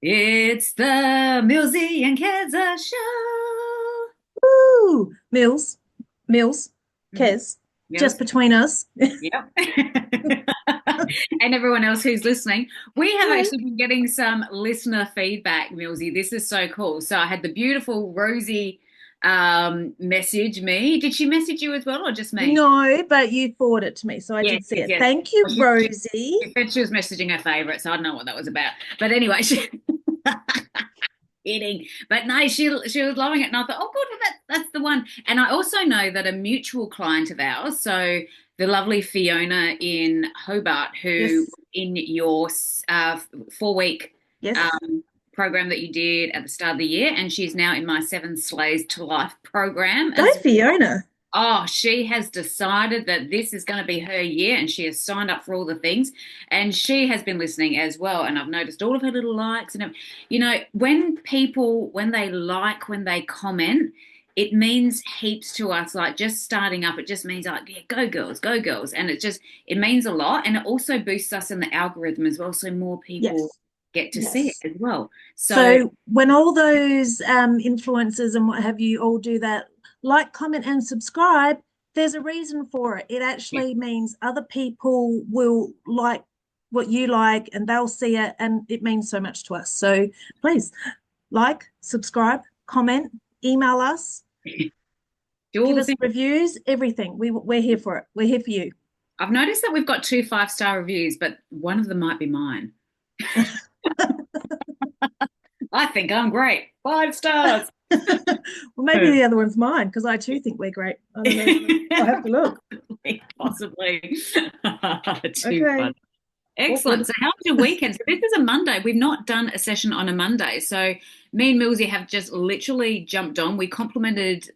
It's the Mils and Kez show. Woo! Mills, Hmm. Kez, just Mils, between us. yep. And everyone else who's listening. We have Hello. actually been getting some listener feedback, Millsy. This is so cool. So I had the beautiful Rosie message me. Did she message you as well or just me? No, but you forwarded it to me, so I Yes, did see yes, it. yes. Thank you, Well, Rosie. she said she was messaging her favorite, so I don't know what that was about. But anyway, kidding. But no, she was loving it, and I thought, oh, good, well, that's the one. And I also know that a mutual client of ours, so the lovely Fiona in Hobart, who Yes, in your 4 week yes. um, program that you did at the start of the year, and she's now in my Seven Slays to Life program Go as Fiona. Oh, she has decided that this is going to be her year and she has signed up for all the things. And she has been listening as well. And I've noticed all of her little likes. And, when people, when they like, when they comment, it means heaps to us. Like just starting up, it just means like, yeah, go girls, go girls. And it means a lot. And it also boosts us in the algorithm as well. So more people Yes, get to see it yes. as well. So, So when all those influencers and what have you all do that, like, comment, and subscribe, there's a reason for it. It yeah. actually means other people will like what you like and they'll see it, and it means so much to us. So please like, subscribe, comment, email us, Do give all the us things. reviews, everything. We're here for it. We're here for you. I've noticed that we've got two 5-star reviews, but one of them might be mine. I think I'm great. 5 stars. Well, maybe the other one's mine because I too think we're great. I don't know. I'll have to look. Possibly. Too Okay. fun. Excellent. Awkward. So, how was your weekend? So, this is a Monday. We've not done a session on a Monday. So, me and Millsy have just literally jumped on. I complimented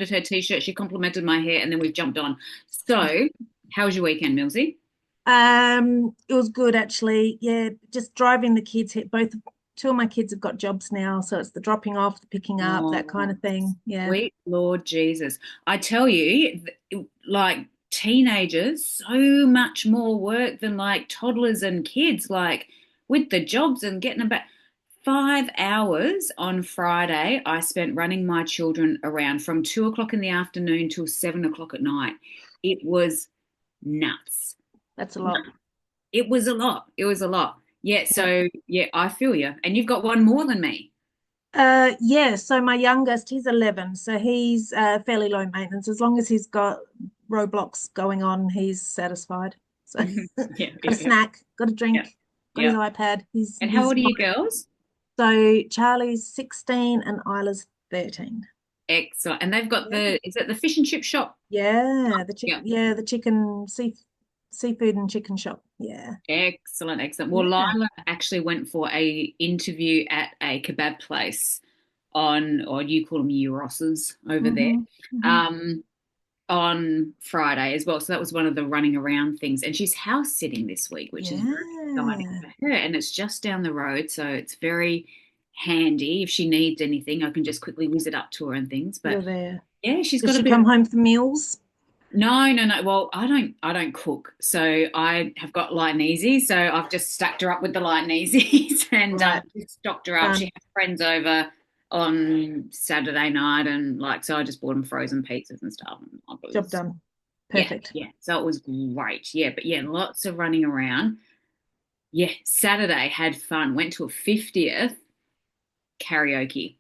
her t-shirt. She complimented my hair, and then we've jumped on. So, how was your weekend, Millsy? It was good actually. Yeah, just driving the kids. Both two of my kids have got jobs now, so it's the dropping off, the picking up, that kind Oh, of thing. Yeah. sweet Lord Jesus. I tell you, like teenagers, so much more work than like toddlers and kids, like with the jobs and getting about 5 hours on Friday. I spent running my children around from 2 o'clock in the afternoon till 7 o'clock at night. It was nuts. That's a lot. It was a lot. It was a lot. Yeah. Yeah. So, yeah, I feel you. And you've got one more than me. Yeah, so my youngest, he's 11, so he's fairly low maintenance. As long as he's got Roblox going on, he's satisfied. So Yeah, got a yeah, yeah, snack, got a yeah. drink, got his Yeah. iPad. And how He's old are you mine. girls? So Charlie's 16 and Isla's 13. Excellent. And they've got Yeah. is it the fish and chip shop? Yeah. The chicken seafood and chicken shop. Yeah. Excellent, excellent. Well, Yeah. Lila actually went for a interview at a kebab place or you call them Euros's over there, Hmm. Hmm. um, on Friday as well. So that was one of the running around things. And she's house sitting this week, which is very exciting Yeah. for her. And it's just down the road, so it's very handy. If she needs anything, I can just quickly whiz it up to her and things. But You're there. yeah, she's Does got a she bit come of home for meals? No, no, no. Well, I don't cook. So I have got light and easy. So I've just stacked her up with the light and easies and Right. just stocked her up. She Done. had friends over on Saturday night and like so I just bought them frozen pizzas and stuff. And it Job was done. yeah, Perfect. yeah. So it was great. Yeah, but yeah, lots of running around. Yeah, Saturday had fun. Went to a 50th karaoke.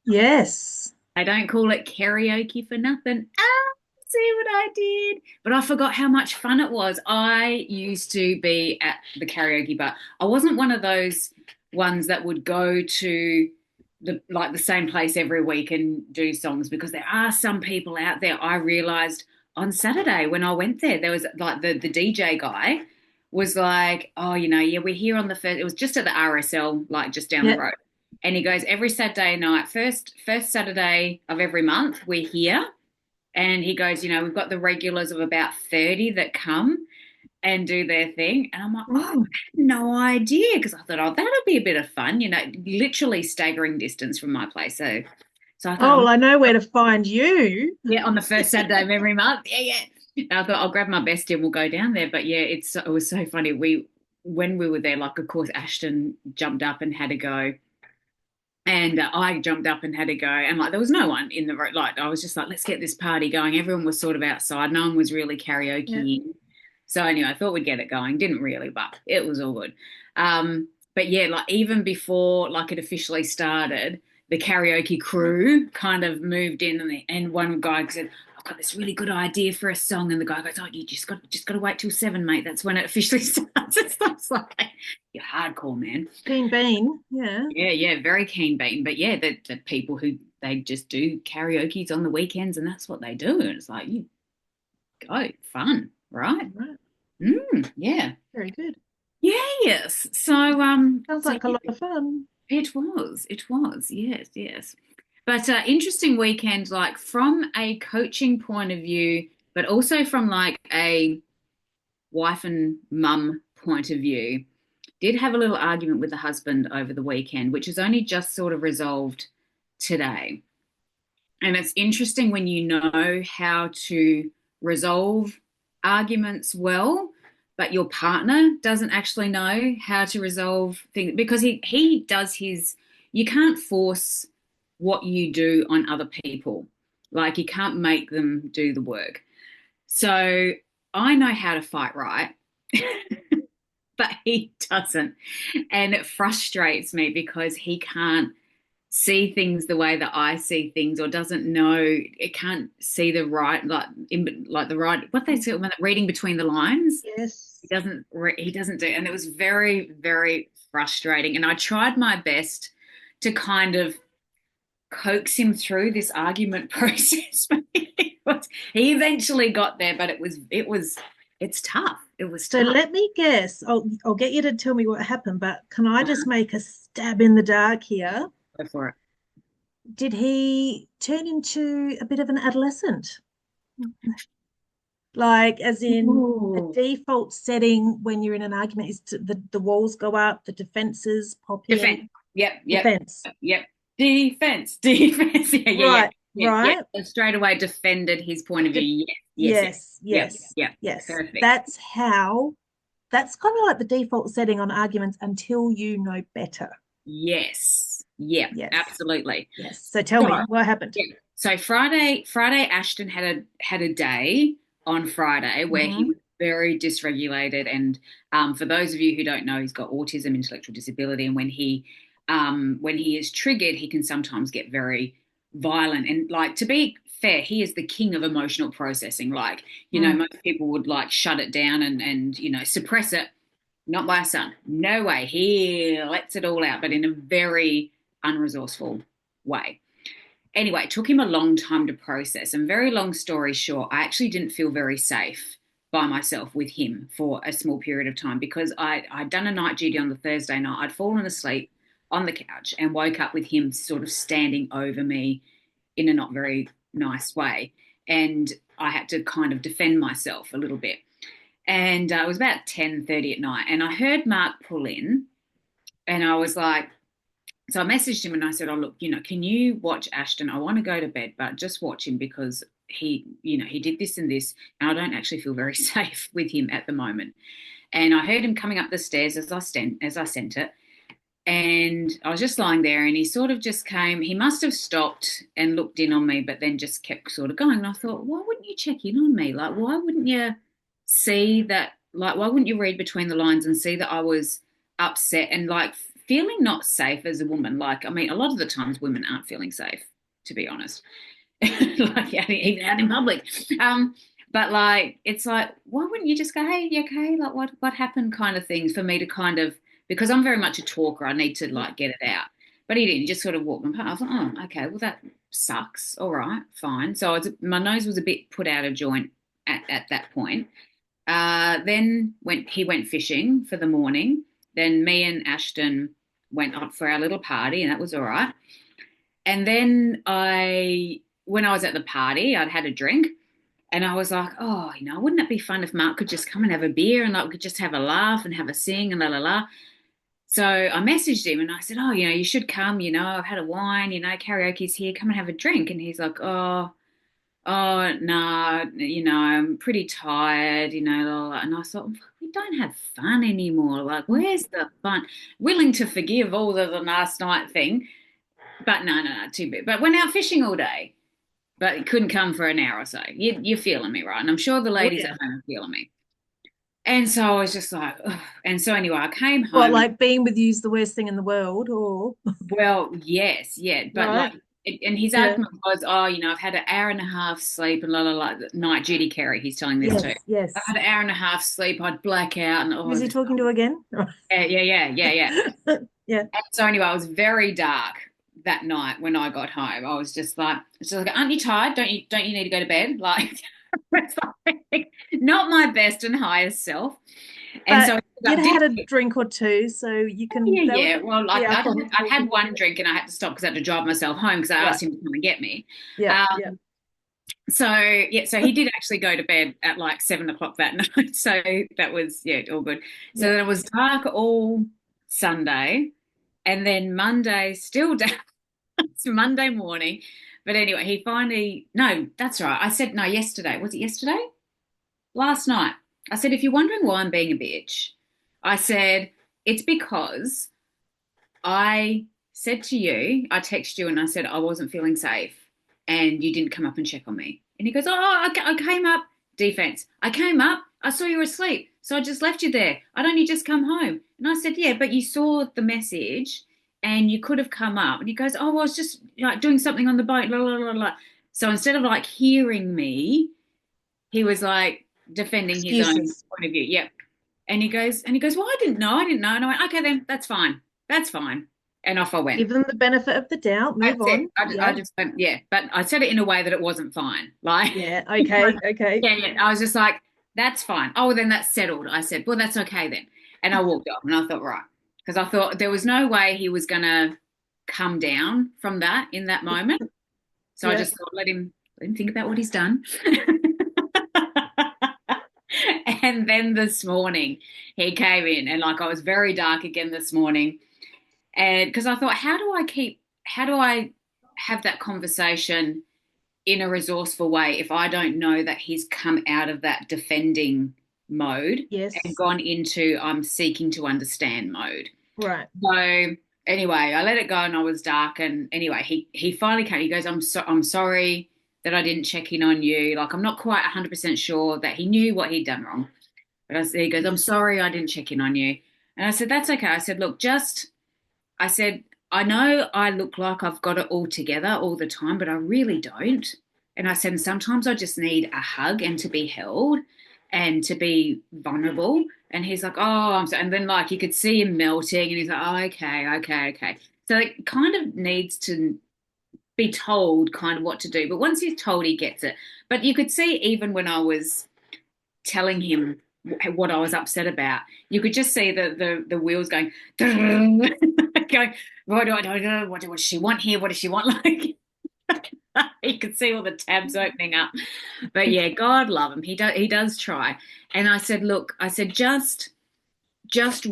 Yes. I don't call it karaoke for nothing. See what I did? But I forgot how much fun it was. I used to be at the karaoke bar. I wasn't one of those ones that would go to the same place every week and do songs because there are some people out there. I realized on Saturday when I went there was like the DJ guy was like, oh, yeah, we're here on the first. It was just at the RSL, like just down the Yeah. road. And he goes every Saturday night, first Saturday of every month, we're here. And he goes, we've got the regulars of about 30 that come and do their thing. And I'm like, oh, I Mm. had no idea because I thought, oh, that'll be a bit of fun, literally staggering distance from my place. So I thought, Oh, oh, well, I know where to find you. yeah, on the first Saturday of every month. Yeah, yeah. And I thought I'll grab my bestie and we'll go down there. But yeah, it was so funny. when we were there, like, of course, Ashton jumped up and had a go. And I jumped up and had a go, and like there was no one in the room. Like I was just like, let's get this party going. Everyone was sort of outside. No one was really Yeah. karaokeing. So anyway, I thought we'd get it going. Didn't really, but it was all good. But yeah, like even before like it officially started, the karaoke crew kind of moved in, and one guy said, "I've got this really good idea for a song," and the guy goes, "Oh, you just got to wait till 7, mate. That's when it officially starts." It's like you're hardcore, man. Keen bean. Yeah. Yeah, yeah, very keen beaten. But yeah, the people who they just do karaoke's on the weekends and that's what they do. And it's like, you go, fun, right? Right. Yeah. Very good. Yeah, yes. Sounds So like a yeah, lot of fun. it was, yes, yes. But interesting weekend, like from a coaching point of view, but also from like a wife and mum point of view. Did have a little argument with the husband over the weekend, which is only just sort of resolved today. And it's interesting when you know how to resolve arguments well, but your partner doesn't actually know how to resolve things because he does his, you can't force what you do on other people. Like you can't make them do the work. So I know how to fight right, but he doesn't. And it frustrates me because he can't see things the way that I see things or doesn't know it can't see the right like the right what they say reading between the lines. Yes. He doesn't do, and it was very, very frustrating, and I tried my best to kind of coax him through this argument process. He eventually got there, but it's tough. It was So tough. let me guess. I'll get you to tell me what happened, but can I just make a stab in the dark here? Go for it. Did he turn into a bit of an adolescent? Like, as in the Ooh. default setting when you're in an argument is the walls go up, the defenses pop Defense. in. Yep, yep, Defense. yep. Defense, defense. Yeah, yeah, yeah, Right, yeah, yeah. right. And straight away defended his point of De- view. Yes, yes, yes, yes, yes, yeah, yeah. yes. Perfect. That's kind of like the default setting on arguments until you know better. Yes, yeah, Yes, absolutely. yes. So tell So, me what happened. yeah. So Friday, Ashton had a day on Friday where he Hmm. was very dysregulated, and for those of you who don't know, he's got autism, intellectual disability, and when he is triggered, he can sometimes get very violent. And like to be fair, he is the king of emotional processing. Like Mm. most people would like shut it down and suppress it. Not my son. No way. He lets it all out, but in a very unresourceful way. Anyway, it took him a long time to process. And very long story short, I actually didn't feel very safe by myself with him for a small period of time because I'd done a night duty on the Thursday night. I'd fallen asleep on the couch and woke up with him sort of standing over me in a not very nice way. And I had to kind of defend myself a little bit. And it was about 10:30 at night. And I heard Mark pull in and I was like, so I messaged him and I said, "Oh, look, can you watch Ashton? I want to go to bed, but just watch him because he did this and this, and I don't actually feel very safe with him at the moment." And I heard him coming up the stairs as I sent it, and I was just lying there, and he sort of just came. He must have stopped and looked in on me, but then just kept sort of going. And I thought, why wouldn't you check in on me? Like, why wouldn't you see that? Like, why wouldn't you read between the lines and see that I was upset and like feeling not safe as a woman? Like, I mean, a lot of the times women aren't feeling safe, to be honest. Like even out in public. But like it's like, why wouldn't you just go, hey, you okay? Like what happened kind of things for me to kind of because I'm very much a talker, I need to Yeah. like get it out. But he didn't, he just sort of walked my past. I was like, oh, okay, well that sucks. All right, fine. So my nose was a bit put out of joint at that point. Then he went fishing for the morning. Then me and Ashton went up for our little party, and that was all right. And then when I was at the party, I'd had a drink, and I was like, oh, wouldn't it be fun if Mark could just come and have a beer and like we could just have a laugh and have a sing and la la la. So I messaged him and I said, oh, you should come. I've had a wine. Karaoke's here. Come and have a drink. And he's like, oh, nah, I'm pretty tired. La, la, la. And I thought, we we don't have fun anymore. Like, where's the fun? Willing to forgive all the last night thing, but no, too big. But went out fishing all day, but it couldn't come for an hour or so. You're feeling me, right? And I'm sure the Oh ladies yeah. at home are feeling me. And so I was just like, ugh. And so anyway, I came What, home and like being with you is the worst thing in the world, or well, yes, yeah, but like, right? and his Yeah. argument was, oh, I've had an hour and a half sleep and night Judy Carey, he's telling this too. Yes, I've yes. had an hour and a half sleep, I'd black out, and Who's he just, talking to again? yeah. Yeah. And so anyway, it was very dark that night when I got home. I was just like, aren't you tired? Don't you need to go to bed? Like, it's like not my best and highest self. And so But I you'd ended up dinner. had a drink or two, so you can, Yeah, that was yeah. Well, the I'd alcohol. had one drink and I had to stop because I had to drive myself home because I Right. asked him to come and get me. Yeah. Yeah. Um, so yeah, so he did actually go to bed at like 7 o'clock that night. So that was yeah, all good. So Yeah. then it was dark all Sunday, and then Monday still dark. It's Monday morning. But anyway, he finally no, that's right. I said no yesterday. Was it yesterday? Last night. I said, if you're wondering why I'm being a bitch, I said, it's because I said to you, I texted you and I said I wasn't feeling safe and you didn't come up and check on me. And he goes, oh, I came up, defense. I came up, I saw you were asleep. So I just left you there. I'd only just come home. And I said, yeah, but you saw the message and you could have come up. And he goes, oh, well, I was just like doing something on the boat, la, la, la, la. So instead of like hearing me, he was like defending his own Excuses. point of view. Yep. And he goes, well, I didn't know. And I went, okay, then that's fine. That's fine. And off I went. Give them the benefit of the doubt. Move That's it. on. I Yeah. just went, yeah. But I said it in a way that it wasn't fine. Like, Yeah. Okay. Okay. yeah. I was just like, that's fine. Oh, well, then that's settled. I said, well, that's okay then. And I walked off and I thought, right. Because I thought there was no way he was going to come down from that in that moment. So I Yeah. just thought, let him think about what he's done. And then this morning he came in and like I was very dark again this morning. And because I thought, how do I have that conversation in a resourceful way if I don't know that he's come out of that defending mode and Yes. gone into I'm seeking to understand mode. Right. So anyway, I let it go and I was dark. And anyway, he finally came. He goes, I'm sorry that I didn't check in on you. Like I'm not quite 100% sure that he knew what he'd done wrong. But he goes, I'm sorry I didn't check in on you. And I said, that's okay. I said, look, I said, I know I look like I've got it all together all the time, but I really don't. And I said, and sometimes I just need a hug and to be held and to be vulnerable. And he's like, oh, I'm so, and then like you could see him melting and he's like, oh, okay. So it kind of needs to be told kind of what to do. But once he's told, he gets it. But you could see even when I was telling him what I was upset about, you could just see the wheels going, going, what does she want here? What does she want? Like you could see all the tabs opening up. But yeah, God love him. He does try. And I said, look, I said, just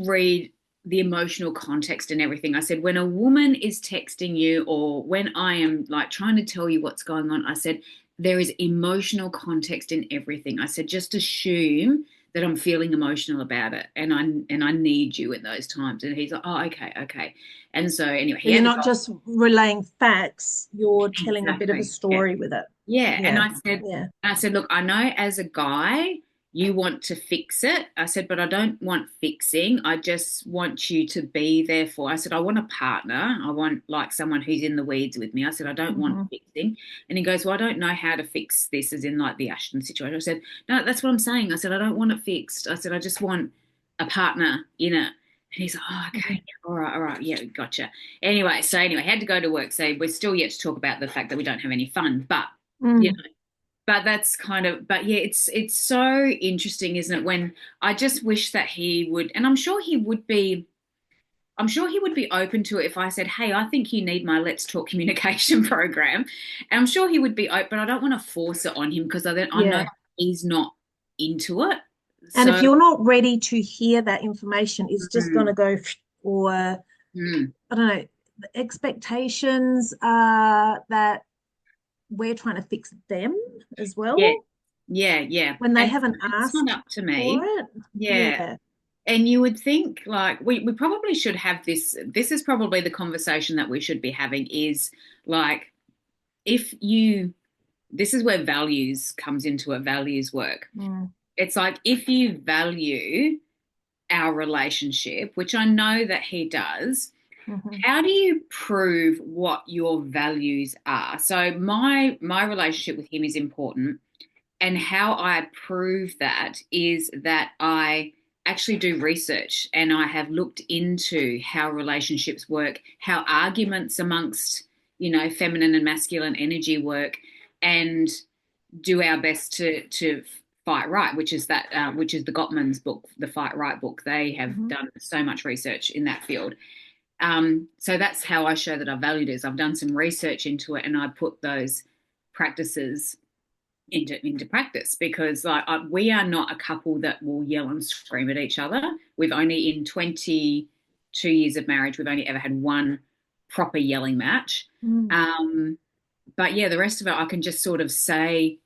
read the emotional context and everything. I said, when a woman is texting you or when I am like trying to tell you what's going on, I said, there is emotional context in everything. I said, just assume that I'm feeling emotional about it and I need you in those times. And he's like, oh, okay. And so anyway, So he you're had to not go. just relaying facts, you're telling a bit of a Exactly. Yeah. story with it. Yeah, and Yeah. Yeah. I said, look, I know as a guy you want to fix it. I said, but I don't want fixing. I just want you to be there for. I said, I want a partner. I want like someone who's in the weeds with me. I said, I don't want Hmm. fixing. And he goes, well, I don't know how to fix this, as in like the Ashton situation. I said, no, that's what I'm saying. I said, I don't want it fixed. I said, I just want a partner in it. And he's like, oh, okay, Hmm. yeah, all right, yeah, gotcha. Anyway, had to go to work. So we're still yet to talk about the fact that we don't have any fun, but you Mm. know, but that's kind of, but yeah, it's so interesting, isn't it? When I just wish that he would, and I'm sure he would be open to it if I said, hey, I think you need my Let's Talk communication program. And I'm sure he would be open, but I don't want to force it on him because I know Yeah. he's not into it. And if So, you're not ready to hear that information, it's just going to mm, go, or mm, I don't know, the expectations are that we're trying to fix them as yeah, well. Yeah, yeah. when they And haven't it's not asked up to for me. it. Yeah. Yeah. And you would think like we probably should have this is probably the conversation that we should be having is like if you this is where values comes into it, values work. Mm, It's like if you value our relationship, which I know that he does, mhm, how do you prove what your values are? So my relationship with him is important, and how I prove that is that I actually do research and I have looked into how relationships work, how arguments amongst, feminine and masculine energy work, and do our best to fight right, which is the Gottman's book, the Fight Right book. They have mhm. done so much research in that field. So that's how I show that I valued it. Is I've done some research into it and I put those practices into practice because we are not a couple that will yell and scream at each other. We've only in 22 years of marriage, we've only ever had one proper yelling match. Mm. Um, but yeah, the rest of it I can just sort of say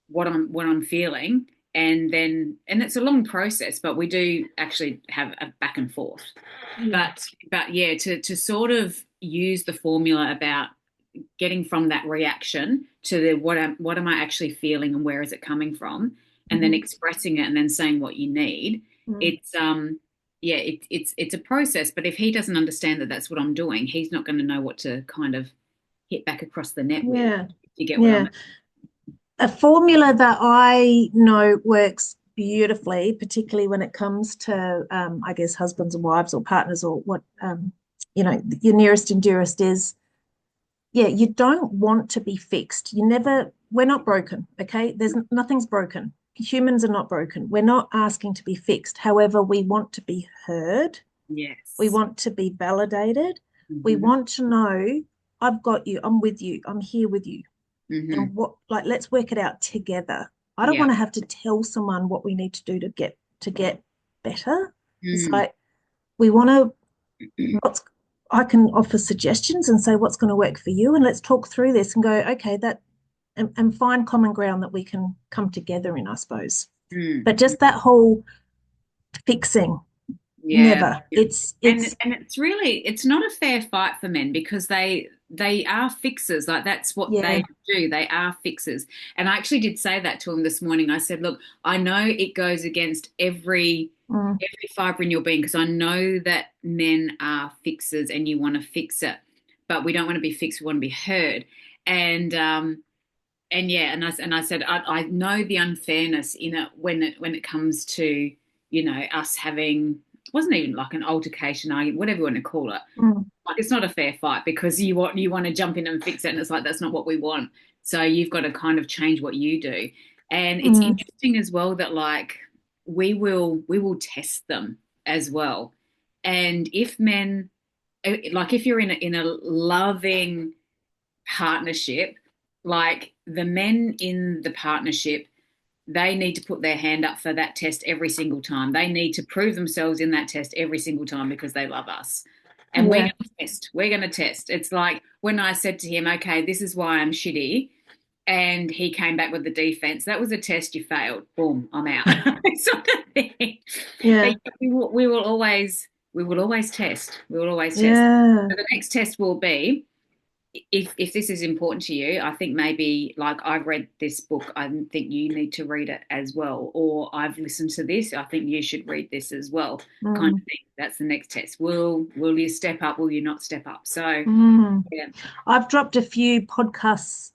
what I'm feeling, and it's a long process, but we do actually have a back and forth. Yeah. But yeah, to sort of use the formula about getting from that reaction to the what am I actually feeling and where is it coming from, and then Mhm, expressing it and then saying what you need. mm. It's yeah, it's a process. But if he doesn't understand that that's what I'm doing, he's not going to know what to kind of hit back across the net with. Yeah. If you get what Yeah. I'm. A formula that I know works beautifully, particularly when it comes to, I guess, husbands and wives or partners or what, your nearest and dearest is, yeah, you don't want to be fixed. We're not broken, okay? Nothing's broken. Humans are not broken. We're not asking to be fixed. However, we want to be heard. We Yes. want to be validated. We Mm-hmm. want to know, I've got you. I'm with you. I'm here with you. Mm-hmm. And let's work it out together. I don't Yeah. want to have to tell someone what we need to do to get better. It's Mm. like we want to what's I can offer suggestions and say what's going to work for you, and let's talk through this and go, okay, and find common ground that we can come together in, I suppose. Mm. But just that whole fixing, Yeah. never. Yeah. And It's it's not a fair fight for men because they are fixers. Like that's what yeah. they do. They are fixers. And I actually did say that to him this morning. I said, look, I know it goes against Mm, every fiber in your being because I know that men are fixers and you want to fix it, but we don't want to be fixed. We want to be heard. And yeah, and I said I know the unfairness in it when it comes to us having it wasn't even like an altercation argument, whatever you want to call it. mm, Like it's not a fair fight because you want to jump in and fix it, and it's like that's not what we want. So you've got to kind of change what you do. And it's mm, interesting as well that like we will test them as well. And if men like if you're in a loving partnership, like the men in the partnership, they need to put their hand up for that test every single time. They need to prove themselves in that test every single time because they love us. And we're yeah. going to test. We're going to test. It's like when I said to him, okay, this is why I'm shitty. And he came back with the defense. That was a test you failed. Boom, I'm out. Sort of thing. But Yeah. we will always test. We will always test. Yeah. So the next test will be if this is important to you, I think maybe like I've read this book, I think you need to read it as well. Or I've listened to this, I think you should read this as well, kind Mm, of thing. That's the next test. Will you step up? Will you not step up? So mm. yeah, I've dropped a few podcast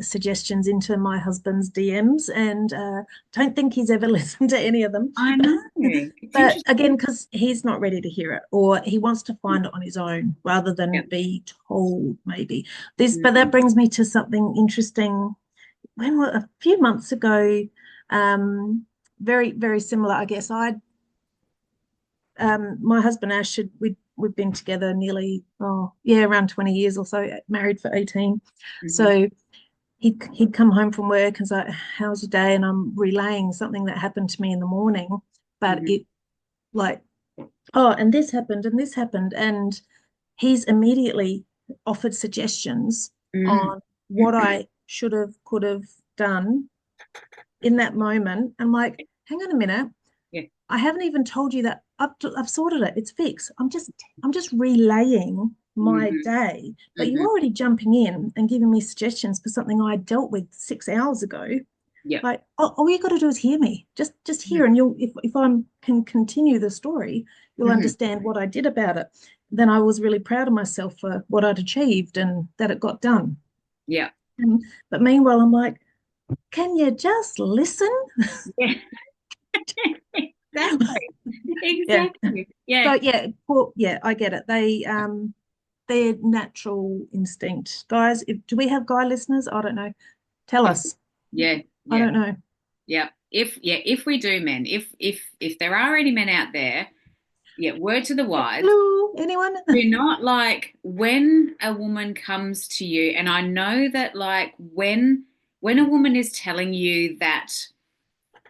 suggestions into my husband's DMs, and don't think he's ever listened to any of them. I know. It's But interesting. again, because he's not ready to hear it, or he wants to find it on his own rather than Yeah. be told, maybe. But that Mm-hmm. brings me to something interesting. A few months ago, very, very similar, I guess. My husband Ash had we've been together nearly around 20 years or so, married for 18. Mm-hmm. So he'd come home from work and say, how's your day? And I'm relaying something that happened to me in the morning, but Mm-hmm. it like, and this happened and this happened. And he's immediately offered suggestions Mm-hmm. on what I should have, could have done in that moment. I'm like, hang on a minute. Yeah. I haven't even told you that I've sorted it. It's fixed. I'm just relaying my Hmm. day, but you're Hmm. already jumping in and giving me suggestions for something I dealt with 6 hours ago. Yeah. Like, all you got to do is hear me. Just Hmm. hear, and you'll if I can continue the story, you'll Hmm. understand what I did about it. Then I was really proud of myself for what I'd achieved and that it got done. Yeah. And, but meanwhile, I'm like, can you just listen? Yeah. Exactly. Yeah. Exactly. Yeah. So yeah, well, yeah, I get it. Their natural instinct. Guys, do we have guy listeners? I don't know. Tell If us. yeah, I yeah, don't know. yeah. If we do, men, if there are any men out there, yeah, word to the wise. Hello, anyone? Do not, like, when a woman comes to you, and I know that, like, when a woman is telling you that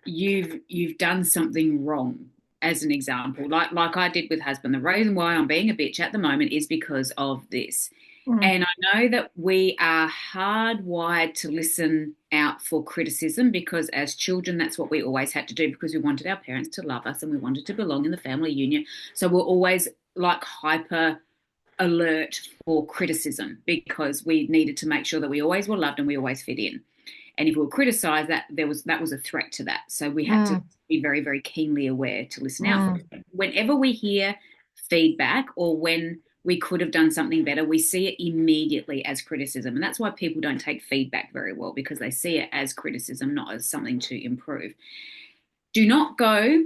you've done something wrong, as an example, like I did with husband, the reason why I'm being a bitch at the moment is because of this. Mm, And I know that we are hardwired to listen out for criticism because as children, that's what we always had to do because we wanted our parents to love us and we wanted to belong in the family union. So we're always like hyper alert for criticism because we needed to make sure that we always were loved and we always fit in. And if we were criticized, that was a threat to that. So we had to mm, be very, very keenly aware to listen out for mm. it. Whenever we hear feedback or when we could have done something better, we see it immediately as criticism. And that's why people don't take feedback very well because they see it as criticism, not as something to improve. Do not go,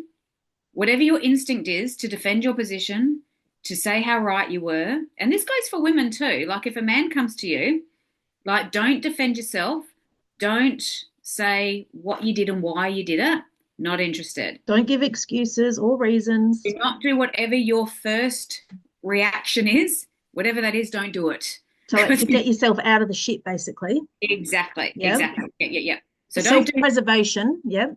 whatever your instinct is, to defend your position, to say how right you were. And this goes for women too. Like if a man comes to you, like, don't defend yourself. Don't say what you did and why you did it. Not interested. Don't give excuses or Do reasons. not do whatever your first reaction is. Whatever that is, don't do it. So to get yourself out of the shit, basically. Exactly, Yeah. exactly. Yeah, yeah, yeah. So don't do Self-preservation. Yeah.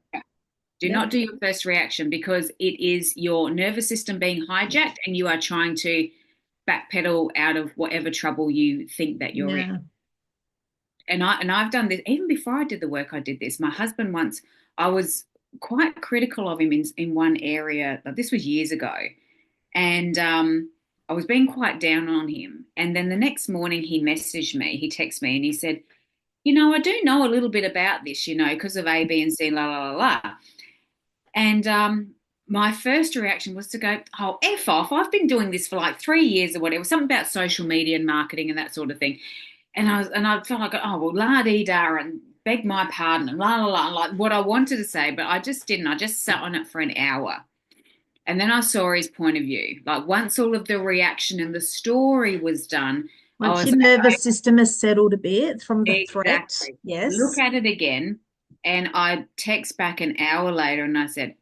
do Yeah. not do your first reaction because it is your nervous system being hijacked and you are trying to backpedal out of whatever trouble you think that you're in. Yeah. I've done this even before I did the work I did this. My husband once, I was quite critical of him in one area. This was years ago, and I was being quite down on him. And then the next morning, he texted me, and he said, "You know, I do know a little bit about this, you know, because of A, B, and C, la la la la." And my first reaction was to go, "Oh, F off! I've been doing this for like 3 years or whatever. Something about social media and marketing and that sort of thing." And I felt like, oh well, la dee da, and beg my pardon and la la la, like what I wanted to say, but I just didn't. I just sat on it for an hour, and then I saw his point of view. Like once all of the reaction and the story was done, I Once was your nervous system has settled a bit from the threat. exactly look Yes. at it again, and I text back an hour later, and I said,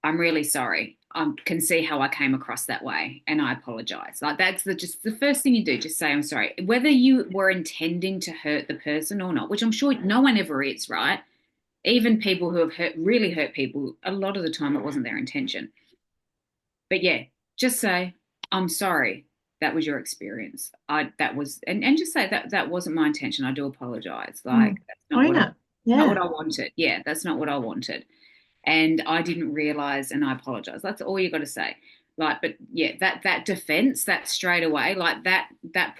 I'm really sorry. I can see how I came across that way, and I apologize. Like that's just the first thing you do. Just say I'm sorry, whether you were intending to hurt the person or not, which I'm sure no one ever is, right? Even people who have really hurt people, a lot of the time it wasn't their intention. But yeah, just say I'm sorry. That was your experience. I that was and just say that wasn't my intention. I do apologize. Like Mm. that's not Own what it. not Yeah. what I wanted. Yeah, that's not what I wanted and I didn't realize and I apologize. That's all you got to say. Like, but yeah, that defense, that straight away, like that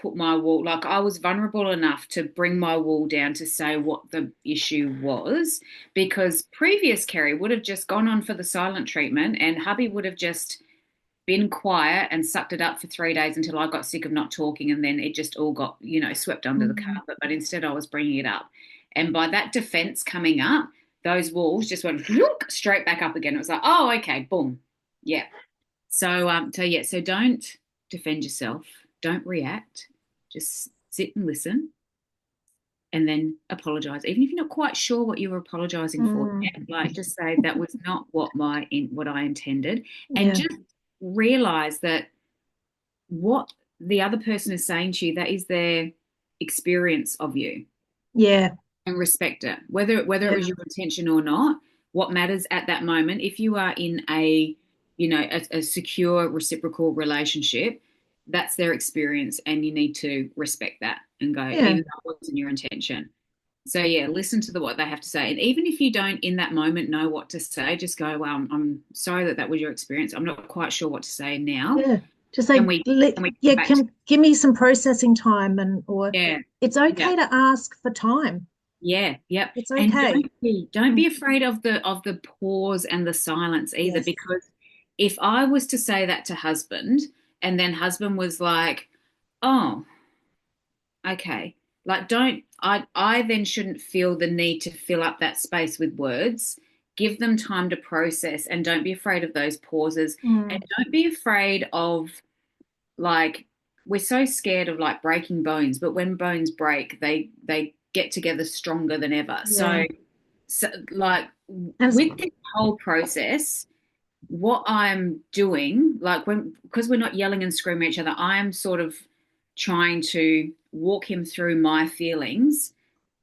put my wall. Like I was vulnerable enough to bring my wall down to say what the issue was, because previous Kerry would have just gone on for the silent treatment, and hubby would have just been quiet and sucked it up for 3 days until I got sick of not talking, and then it just all got swept under the Mm. carpet. But instead, I was bringing it up, and by that defense coming up, those walls just went straight back up again. It was like, oh, okay, boom, yeah. So don't defend yourself, don't react, just sit and listen, and then apologize, even if you're not quite sure what you were apologizing for Mm. yet. Like just say that was not what I intended, and Yeah. just realize that what the other person is saying to you, that is their experience of you, Yeah. and respect it, whether it Yeah. was your intention or not. What matters at that moment, if you are in a secure reciprocal relationship, that's their experience, and you need to respect that and go, Yeah. even though it wasn't your intention. So yeah, listen to what they have to say, and even if you don't in that moment know what to say, just go, "Well, I'm sorry that that was your experience. I'm not quite sure what to say now. Yeah. Just Can say, we can we yeah, come back to can give me some processing time, and or yeah, it's yeah, okay to ask for time. yeah, yep." It's And okay. don't Mm, be afraid of the pause and the silence either, yes. because if I was to say that to husband, and then husband was like, "Oh, okay," like don't I then shouldn't feel the need to fill up that space with words. Give them time to process, and don't be afraid of those pauses, and Mm, don't be afraid of, like, we're so scared of like breaking bones, but when bones break, they get together stronger than ever. yeah. So like And it's, with this whole process, what I'm doing, like when, because we're not yelling and screaming at each other, I am sort of trying to walk him through my feelings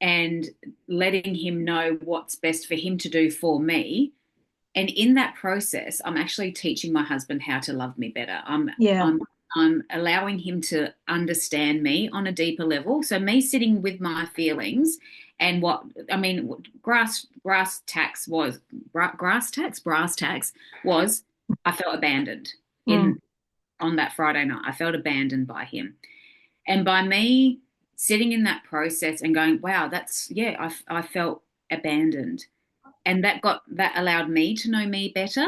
and letting him know what's best for him to do for me. And in that process, I'm actually teaching my husband how to love me better. yeah. I'm allowing him to understand me on a deeper level. So me sitting with my feelings and what I mean, brass tacks was I felt abandoned Mm, in on that Friday night. I felt abandoned by him, and by me sitting in that process and going, wow, that's yeah, I felt abandoned, and that allowed me to know me better.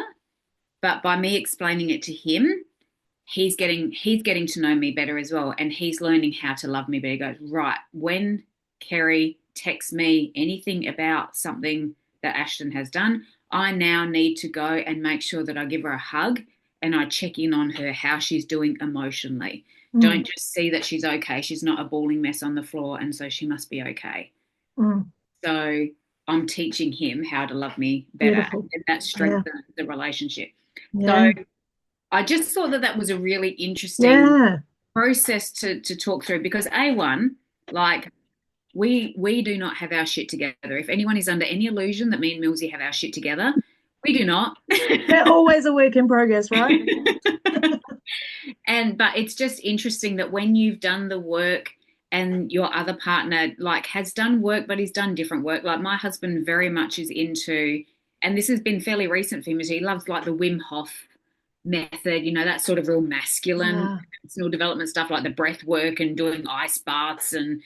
But by me explaining it to him, he's getting to know me better as well, and he's learning how to love me better. He goes, right, when Kerry texts me anything about something that Ashton has done, I now need to go and make sure that I give her a hug and I check in on her, how she's doing emotionally. mm, Don't just see that she's okay, she's not a bawling mess on the floor and so she must be okay. mm. So I'm teaching him how to love me better, Beautiful. and that Yeah. strengthens the relationship. So Yeah. I just thought that that was a really interesting Yeah. process to talk through, because A1, like, we do not have our shit together. If anyone is under any illusion that me and Millsy have our shit together, we do not. They're always a work in progress, right? And but it's just interesting that when you've done the work and your other partner like has done work but he's done different work, like my husband very much is into, and this has been fairly recent for him, is he loves like the Wim Hof method, that sort of real masculine Ah, personal development stuff, like the breath work and doing ice baths and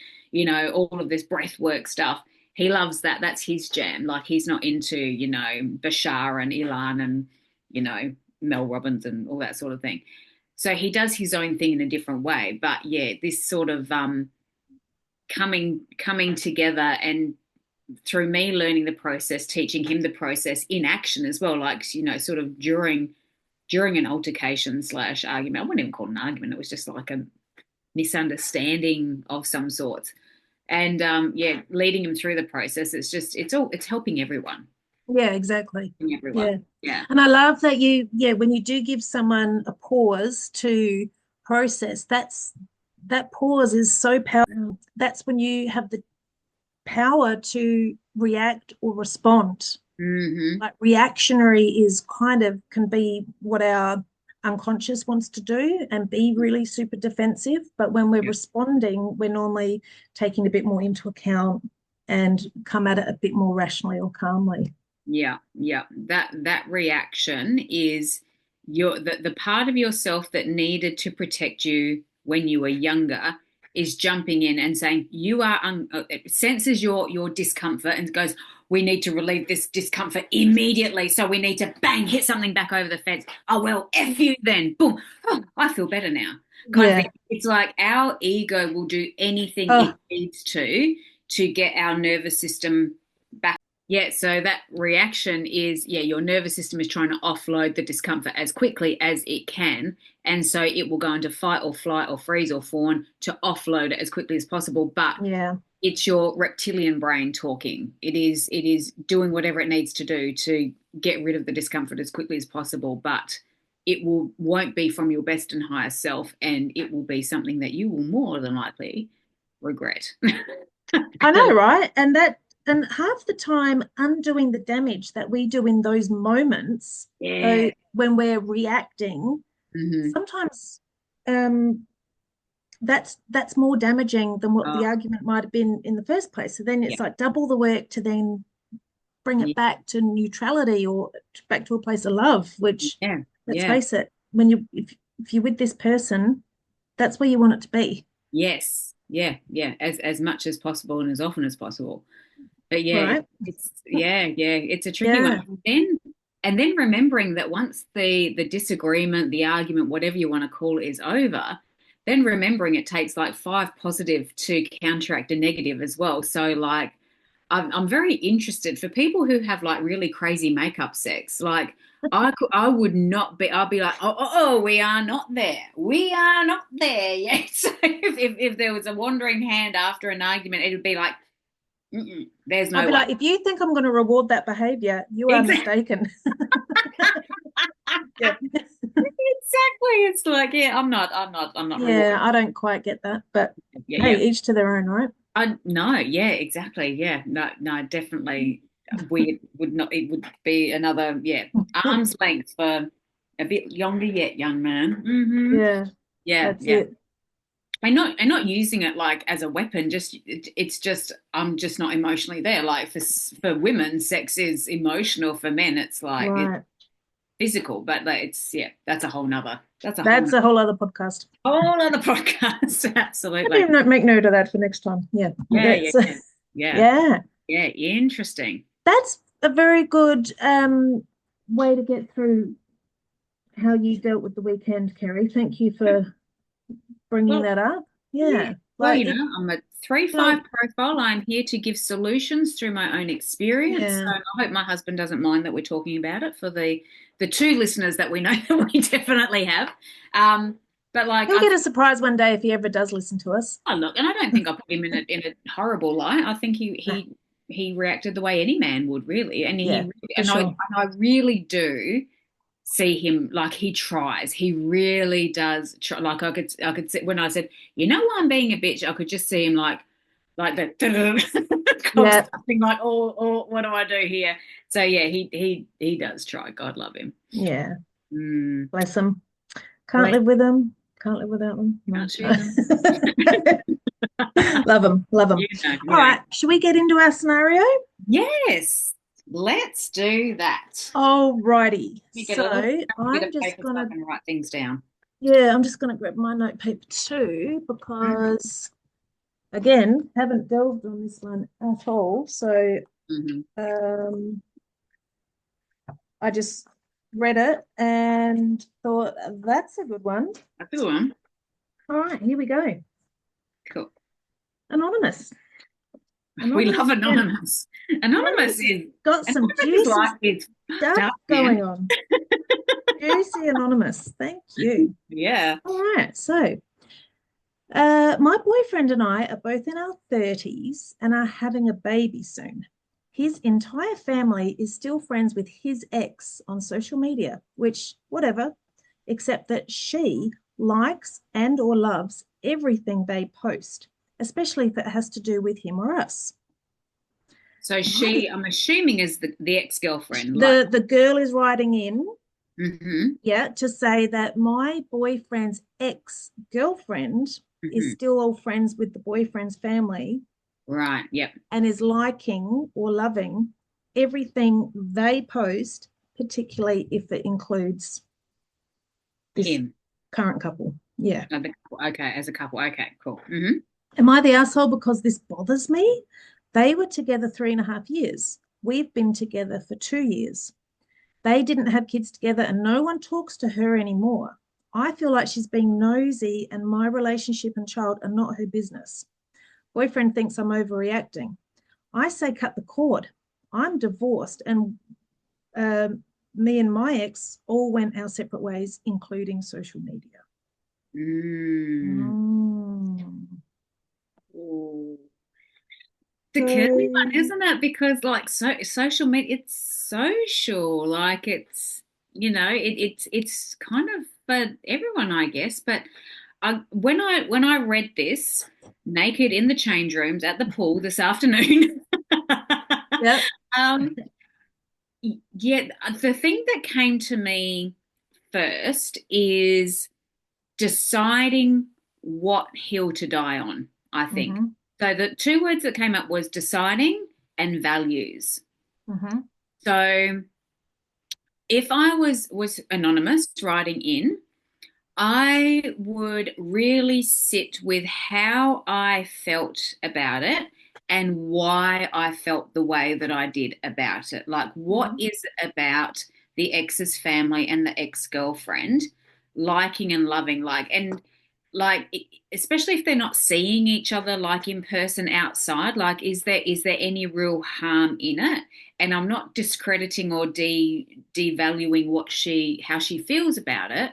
all of this breath work stuff. He loves that. That's his jam. Like he's not into Bashar and Ilan and you know Mel Robbins and all that sort of thing. So he does his own thing in a different way. But yeah, this sort of coming together, and through me learning the process, teaching him the process in action as well, like sort of during an altercation slash argument. I wouldn't even call it an argument. It was just like a misunderstanding of some sort. And yeah, leading him through the process. It's helping everyone. yeah, exactly. Helping everyone. Yeah. Yeah. And I love that yeah, when you do give someone a pause to process, that pause is so powerful. That's when you have the power to react or respond. Mm-hmm. Like reactionary is kind of can be what our unconscious wants to do and be really super defensive. But when we're Yeah. responding, we're normally taking a bit more into account and come at it a bit more rationally or calmly. Yeah, yeah. That reaction is the part of yourself that needed to protect you when you were younger is jumping in and saying you are it senses your discomfort and goes, we need to relieve this discomfort immediately, so we need to bang hit something back over the fence. Oh well, F you then. Boom. Oh, I feel better now. Kind of Yeah. thing. It's like our ego will do anything it Oh, needs to get our nervous system back. Yeah, so that reaction is, yeah, your nervous system is trying to offload the discomfort as quickly as it can. And so it will go into fight or flight or freeze or fawn to offload it as quickly as possible. But yeah. it's your reptilian brain talking. It is doing whatever it needs to do to get rid of the discomfort as quickly as possible. But it won't be from your best and highest self, and it will be something that you will more than likely regret. I know, right? And half the time undoing the damage that we do in those moments, Yeah. though when we're reacting, Hmm. sometimes um that's more damaging than what Oh, the argument might have been in the first place. So then yeah, it's like double the work to then bring it yeah, back to neutrality or back to a place of love, which, yeah, let's yeah. face it, when you if you're with this person, that's where you want it to be. Yes, yeah, yeah. As much as possible and as often as possible. But yeah, Right. it's a tricky one. Yeah. And then remembering that once the disagreement, the argument, whatever you want to call it, is over, then remembering it takes like five positive to counteract a negative as well. So like I'm very interested for people who have like really crazy makeup sex. Like I would not be. I'll be like, we are not there. We are not there yet. So if there was a wandering hand after an argument, it would be like, there's I'd no be way. like, if you think I'm going to reward that behavior, you are Exactly. mistaken. Yeah. Exactly. It's like, yeah, I'm not Yeah, rewarding. I don't quite get that, but Yeah, hey, yeah. each to their own, right? I no, yeah, exactly. Yeah. No, no, definitely we would not it would be another, yeah, arm's length for a bit younger yet, young man. Yeah, Yeah, that's yeah. it. And not using it like as a weapon, just it's just I'm just not emotionally there. Like for women, sex is emotional. For men, it's like it's Right. physical, but like it's yeah, that's a That's a whole other podcast. whole other podcast. Maybe Absolutely. make note of that for next time. Yeah. Yeah, yeah, That's yeah. Yeah. yeah. Yeah, interesting. That's a very good way to get through how you dealt with the weekend, Kerry. Thank you for bringing Well, that up. yeah. Yeah. Well, Like it I'm a 3-5 don't profile. I'm here to give solutions through my own experience. yeah. So I hope my husband doesn't mind that we're talking about it for the two listeners that we know that we definitely have. But like He'll I get a think, surprise one day if he ever does listen to us. oh look, and I don't think I put him in a horrible light. I think he Nah. he he reacted the way any man would really, and Yeah, he for and sure. I really do see him like he tries. He really does try. Like I could see when I said, I'm being a bitch. I could just see him like that cogs Yeah, tapping, like, oh, what do I do here? So yeah, he does try. God love him. yeah. Mm, Bless him. Can't bless. live with them. Can't live without them. No. Can't shoot them. Love them. Love them. All Yeah. right. Should we get into our scenario? Yes, let's do that. All righty. Let me get a little bit of I'm just paper so I gonna, can write things down. yeah, I'm just gonna grab my note paper too because again, haven't delved on this one at all. So Mm-hmm. um, I just read it and thought that's a good one. That's a good one. All right, here we go. Cool. Anonymous. We love Anonymous again. Anonymous. Anonymous Anonymous has is got some Anonymous's juicy life is fucked stuff up, going man. on. Juicy Anonymous. Thank you. Yeah. All right. So, my boyfriend and I are both in our 30s and are having a baby soon. His entire family is still friends with his ex on social media, which, whatever, except that she likes and or loves everything they post, especially if it has to do with him or us. So My, she, I'm assuming, is the ex-girlfriend. Like, the girl is writing in, hmm yeah, to say that my boyfriend's ex-girlfriend is hmm still all friends with the boyfriend's family right. Yep. and is liking or loving everything they post, particularly if it includes this Him. current couple. Yeah. Okay, as a couple. Okay, cool. Hmm. Am I the asshole because this bothers me? They were together 3.5 years. We've been together for 2 years. They didn't have kids together and no one talks to her anymore. I feel like she's being nosy and my relationship and child are not her business. Boyfriend thinks I'm overreacting. I say cut the cord. I'm divorced and me and my ex all went our separate ways, including social media. Mm. Mm. Ooh. The curly one, So, isn't it? Because like social media, it's social. Like it's kind of for everyone, I guess. But when I read this naked in the change rooms at the pool this afternoon, yep. um, yeah, the thing that came to me first is deciding what hill to die on, I think. Mm-hmm. So the two words that came up was deciding and values. Mm-hmm. So if I was anonymous writing in, I would really sit with how I felt about it and why I felt the way that I did about it. Like, what Mm-hmm. is it about the ex's family and the ex-girlfriend liking and loving? Like, especially if they're not seeing each other like in person outside, like, is there any real harm in it? And I'm not discrediting or devaluing how she feels about it,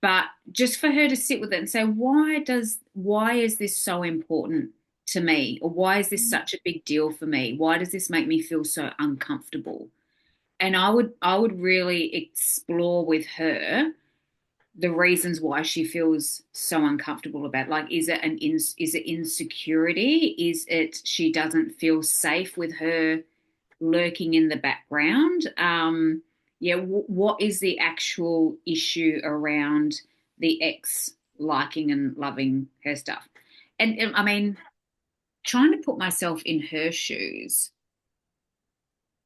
but just for her to sit with it and say, why is this so important to me? Or why is this such a big deal for me? Why does this make me feel so uncomfortable? And I would really explore with her the reasons why she feels so uncomfortable about it. Like, is it insecurity? Is it she doesn't feel safe with her lurking in the background? Yeah, what is the actual issue around the ex liking and loving her stuff? And I mean, trying to put myself in her shoes,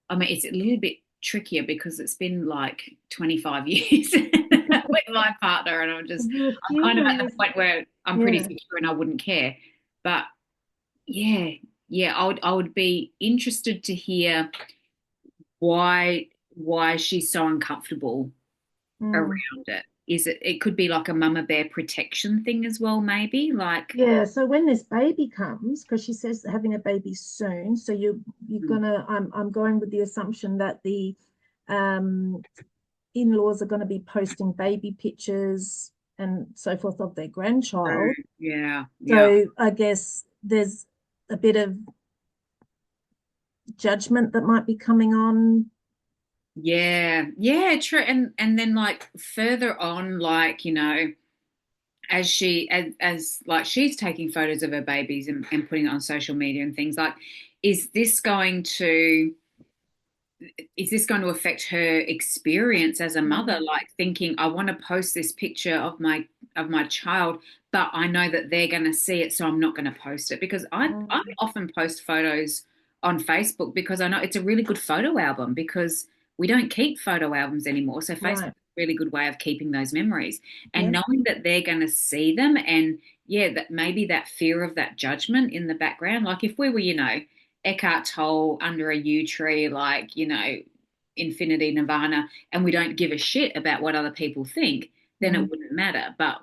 I mean, it's a little bit trickier because it's been like 25 years with my partner, and You I'm kind of assume at the this, point where I'm pretty yeah. secure and I wouldn't care. But yeah, yeah, I would be interested to hear why she's so uncomfortable Mm. around it. It could be like a mama bear protection thing as well, maybe? Like, Yeah, so when this baby comes, because she says having a baby soon, so you're mm, gonna I'm going with the assumption that the um in-laws are going to be posting baby pictures and so forth of their grandchild. yeah, yeah. So I guess there's a bit of judgment that might be coming on. Yeah, yeah, true. And then like further on, like, as like she's taking photos of her babies and putting it on social media and things like, is this going to is this going to affect her experience as a mother, Mm, like thinking I want to post this picture of my child, but I know that they're going to see it, so I'm not going to post it? Because I mm, often post photos on Facebook because I know it's a really good photo album, because we don't keep photo albums anymore, so Facebook is right. a really good way of keeping those memories. And Yep. knowing that they're going to see them, and yeah, that maybe that fear of that judgment in the background, like if we were, Eckhart Tolle under a yew tree, like, infinity nirvana, and we don't give a shit about what other people think, then it Mm, wouldn't matter. But,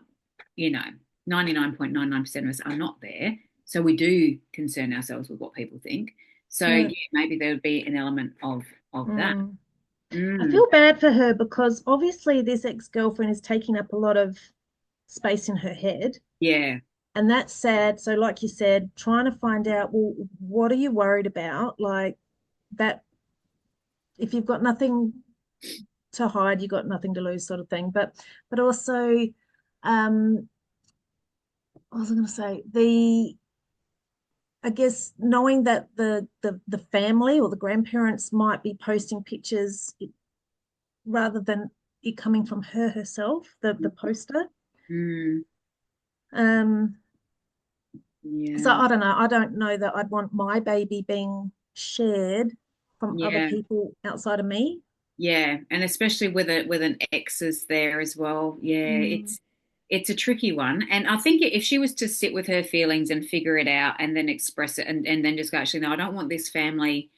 you know, 99.99% of us are not there. So we do concern ourselves with what people think. So, yeah. yeah, maybe there would be an element of that. Mm. I Mm, feel bad for her because obviously this ex-girlfriend is taking up a lot of space in her head. yeah. And that's sad. So, like you said, trying to find out, well, what are you worried about? Like that, if you've got nothing to hide, you've got nothing to lose, sort of thing. But also, what was I going to say? I guess knowing that the family or the grandparents might be posting pictures rather than it coming from her herself, the poster. Mm, Um, so yeah. I don't know. I don't know that I'd want my baby being shared from other Yeah. people outside of me. Yeah, and especially with an exes there as well. Yeah, Mm, it's a tricky one. And I think if she was to sit with her feelings and figure it out and then express it, and then just go, actually, no, I don't want this family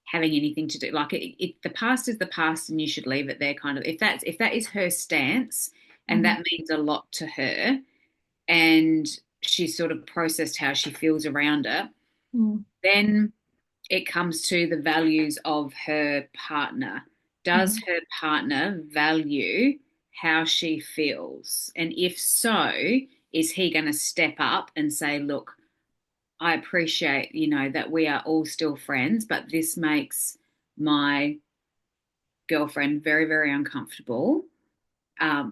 having anything to do. Like, the past is the past, and you should leave it there. Kind of, if that is her stance, and mm, that means a lot to her, and she's sort of processed how she feels around it, mm, then it comes to the values of her partner. Does mm, her partner value how she feels? And if so, is he going to step up and say, look, I appreciate, that we are all still friends, but this makes my girlfriend very, very uncomfortable,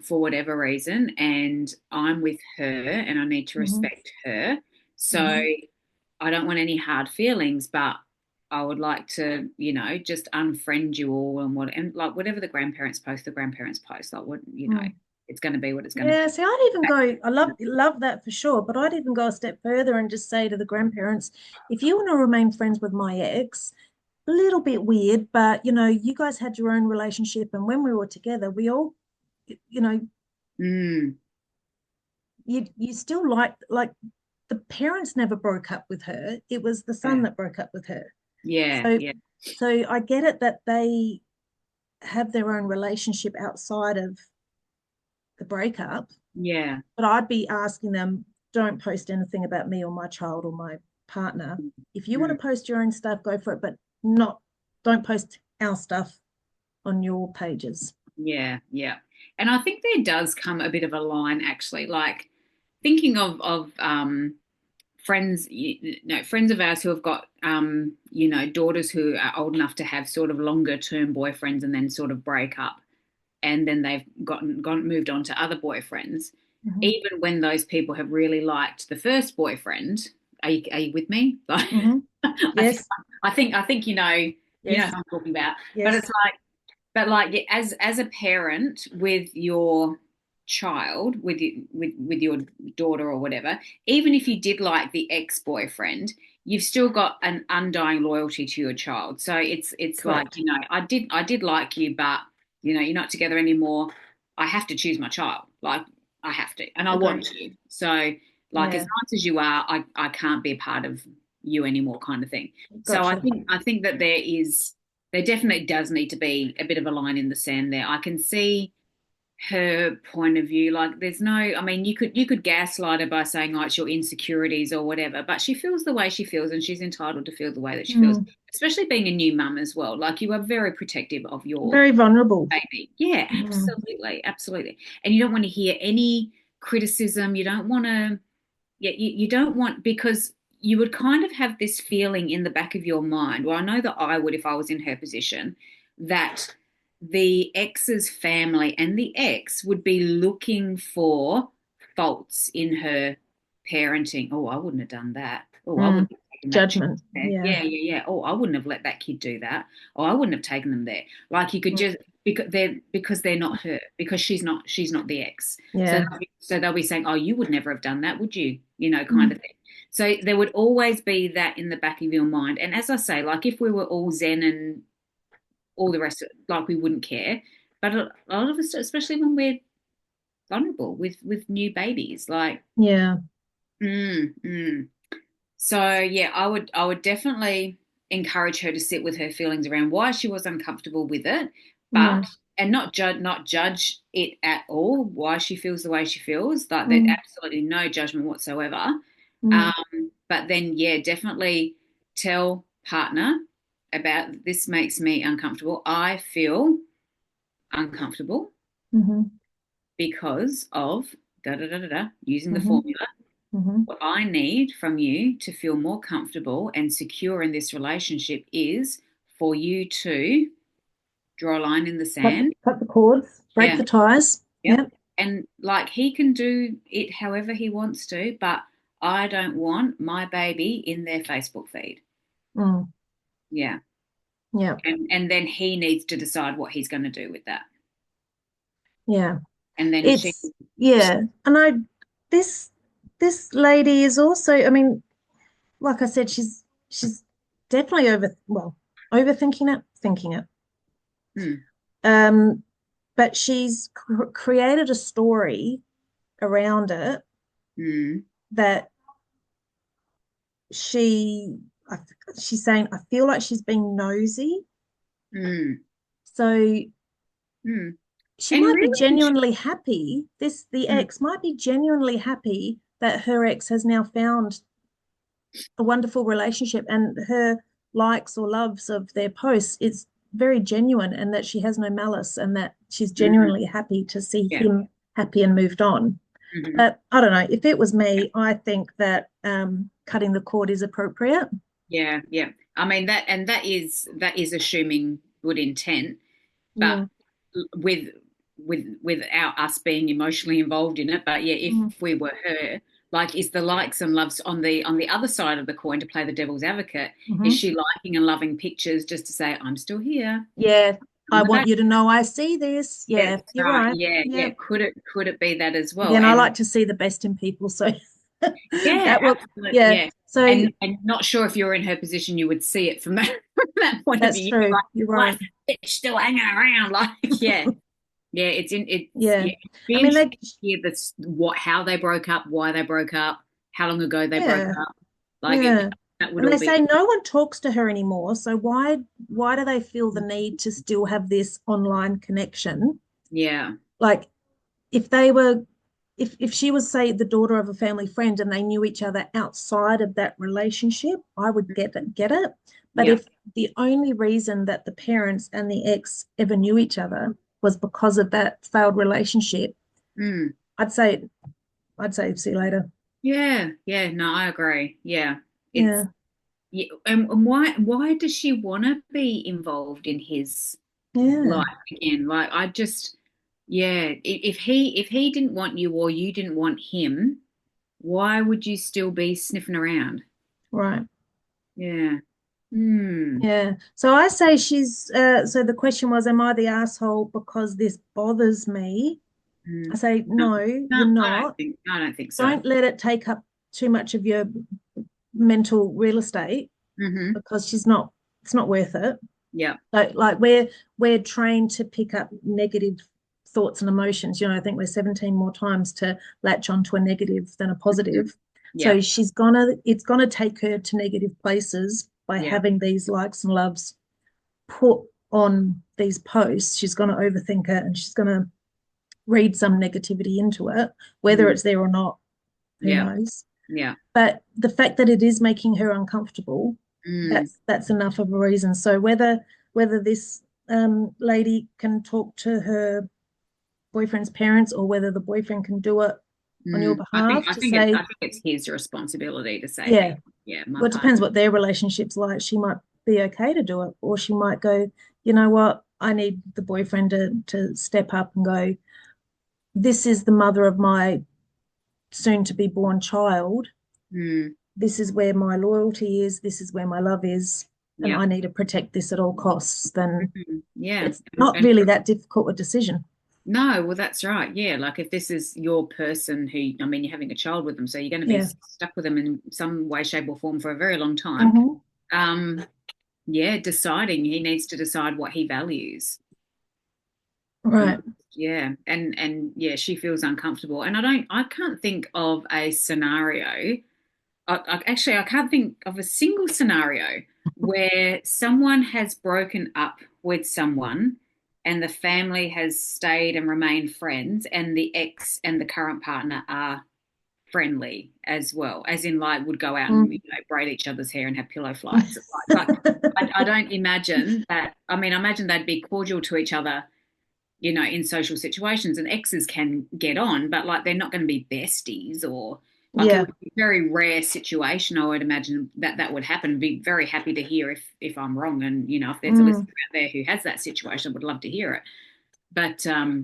for whatever reason, and I'm with her and I need to mm, respect her. So mm, I don't want any hard feelings, but I would like to, just unfriend you all, and like whatever the grandparents post, like what. mm. it's going to be what it's going to Yeah, be. see, I'd even go, I love that for sure, but I'd even go a step further and just say to the grandparents, if you want to remain friends with my ex, a little bit weird, but you guys had your own relationship, and when we were together, we all, you know, Mm, you still like the parents never broke up with her. It was the son yeah, that broke up with her. yeah, So yeah, so I get it that they have their own relationship outside of the breakup, yeah, but I'd be asking them, don't post anything about me or my child or my partner. If you want mm, to post your own stuff, go for it, but not don't post our stuff on your pages. yeah, yeah. And I think there does come a bit of a line actually, like thinking of friends, friends of ours who have got daughters who are old enough to have sort of longer term boyfriends and then sort of break up, and then they've gone moved on to other boyfriends. Mm-hmm. Even when those people have really liked the first boyfriend, are you with me? Like, Mm-hmm. I think Yes, I think you know yes, who I'm talking about. But yes. it's like, but as a parent with your child, with your daughter or whatever, even if you did like the ex-boyfriend, you've still got an undying loyalty to your child. So it's like, Correct. I did like you, but you're not together anymore. I have to choose my child. Like, I have to, and I want Agreed. to. So, like, as Yeah, nice as you are, I can't be a part of you anymore, kind of thing. So I gotcha. think I think that there definitely does need to be a bit of a line in the sand there. I can see her point of view. Like, there's no, I mean, you could gaslight her by saying, oh, it's your insecurities or whatever, but she feels the way she feels, and she's entitled to feel the way that she feels, Mm. especially being a new mum as well. Like, you are very protective of your Very vulnerable. baby. Yeah, Mm. absolutely, absolutely. And you don't want to hear any criticism. You don't want to, yeah, you don't want, because you would kind of have this feeling in the back of your mind. Well, I know that I would if I was in her position, that the ex's family and the ex would be looking for faults in her parenting. Oh, I wouldn't have done that. Oh, I Mm. wouldn't have taken that chance Judgment. there. Yeah. Yeah, yeah, yeah. Oh, I wouldn't have let that kid do that. Oh, I wouldn't have taken them there. Like, you could Mm. just, because they're not her, because she's not the ex. So Yeah. they'll be saying, "Oh, you would never have done that, would you?" Kind of Mm. thing. So there would always be that in the back of your mind. And as I say, like, if we were all zen and all the rest of it, like, we wouldn't care. But a lot of us, especially when we're vulnerable with new babies, like, Yeah. mm, mm. So yeah, I would definitely encourage her to sit with her feelings around why she was uncomfortable with it, but Mm. and not judge it at all, why she feels the way she feels. Like, there's Mm. absolutely no judgment whatsoever. Mm. But then, yeah, definitely tell partner about, this makes me uncomfortable. I feel uncomfortable Mm-hmm. because of da da da da da, using the Mm-hmm. formula. Mm-hmm. What I need from you to feel more comfortable and secure in this relationship is for you to draw a line in the Cut, sand. cut the cords, break Yeah. the ties. Yep. Yep. And, like, he can do it however he wants to, but I don't want my baby in their Facebook feed. Mm. Yeah. Yep. And then he needs to decide what he's going to do with that. Yeah. And then It's yeah. And this this lady is also, I mean, like I said, she's definitely overthinking it, thinking it. hmm, Um, but she's created a story around it hmm, that she I, she's saying I feel like she's being nosy. hmm, So hmm. she And might be really, genuinely happy. The hmm, ex might be genuinely happy that her ex has now found a wonderful relationship, and her likes or loves of their posts, it's very genuine, and that she has no malice, and that she's hmm, genuinely happy to see yeah, him happy and moved on. hmm, But I don't know, if it was me, I think that cutting the cord is appropriate. yeah, yeah. I mean, that is assuming good intent, but Yeah. with without us being emotionally involved in it. But yeah, if Mm. we were her, like, is the likes and loves on the other side of the coin, to play the devil's advocate? Is Mm-hmm. she liking and loving pictures just to say, I'm still here? Yeah. I Well, want you to know I see this. that's Yeah, you're right. right. Yeah, Yeah. yeah. Could it be that as Yeah, well? and I And like to see the best in people. So yeah, that will, absolutely. yeah. Yeah. So And not sure if you're in her position, you would see it from that from that point of that's view. true. Like, You're what's right. that bitch still hanging around? Like, yeah, yeah. It's Yeah. yeah. It'd be I mean, interesting they, to hear this what how they broke up, why they broke up, how long ago they broke yeah, up. Like yeah. that would And all they be say no one talks to her anymore. So why do they feel the need to still have this online connection? yeah. Like if they were if she was say the daughter of a family friend and they knew each other outside of that relationship, I would get it. But Yeah. if the only reason that the parents and the ex ever knew each other was because of that failed relationship, Mm. I'd say see you later. Yeah. Yeah. No, I agree. Yeah. It's Yeah, yeah. And why does she want to be involved in his life yeah, again? Like I just yeah. If he didn't want you or you didn't want him, why would you still be sniffing around? right. Yeah. Hmm. Yeah. So I say so the question was, am I the asshole because this bothers me? I Mm. say, No. no, No, you're not. I don't think so. Don't let it take up too much of your mental real estate Hmm. because it's not worth it. Yeah. Like we're trained to pick up negative thoughts and emotions. I think we're 17 more times to latch onto a negative than a Mhm. positive. Yeah. So it's gonna take her to negative places by Yeah. having these likes and loves put on these posts. She's gonna overthink it and she's gonna read some negativity into it, whether Mm. it's there or not, who Yeah. knows. Yeah. But the fact that it is making her uncomfortable, Mm. that's enough of a reason. So whether this lady can talk to her boyfriend's parents or whether the boyfriend can do it on your Mm. behalf I to think it's say, his responsibility to say, yeah, hey, yeah, my well, it partner. depends what their relationship's like. She might be okay to do it, or she might go, you know what, I need the boyfriend to step up and go, this is the mother of my soon to be born child. Mm. This is where my loyalty is, this is where my love is, and Yeah. I need to protect this at all costs, then Mhm. Yeah. it's not And really that difficult a decision. no, well, that's right. Yeah. Like if this is your person who, I mean, you're having a child with them, so you're going to be Yeah. stuck with them in some way, shape, or form for a very long time. Mm-hmm. Um, yeah, deciding he needs to decide what he values. And Right. yeah, and yeah, she feels uncomfortable. And I can't think of a scenario. I can't think of a single scenario where someone has broken up with someone and the family has stayed and remained friends, and the ex and the current partner are friendly as well, as in like would go out and Mm. braid each other's hair and have pillow fights. Like I don't imagine that. I mean, I imagine they'd be cordial to each other, in social situations, and exes can get on, but like they're not going to be besties or like it Yeah. would be a very rare situation. I would imagine that that would happen. Be very happy to hear if I'm wrong, and if there's a listener Mm. out there who has that situation, I would love to hear it. But I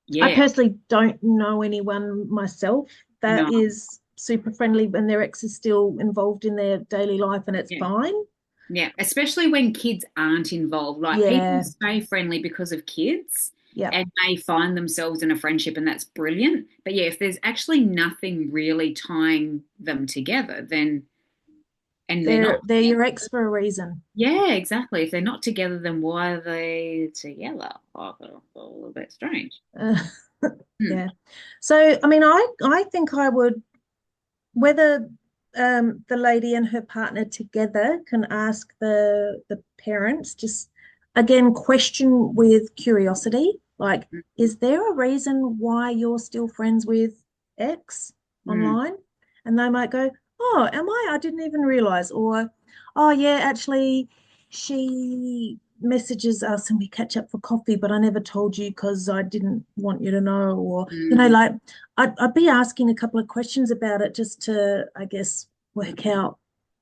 yeah, personally don't know anyone myself that no, is super friendly when their ex is still involved in their daily life and it's yeah. fine. Yeah, especially when kids aren't involved. Like people Yeah. stay friendly because of kids Yeah. and they find themselves in a friendship, and that's brilliant. But yeah, if there's actually nothing really tying them together, then and they're not They're together. your ex for a reason. Yeah, exactly. If they're not together, then why are they together? Oh, a little bit strange. Uh, Hmm. yeah. So I mean I think I would whether the lady and her partner together can ask the parents just again question with curiosity like is there a reason why you're still friends with X Hmm. online, and they might go, oh, am I didn't even realize, or oh yeah, actually she messages us and we catch up for coffee but I never told you because I didn't want you to know, or Hmm. like I'd be asking a couple of questions about it just to, I guess, work out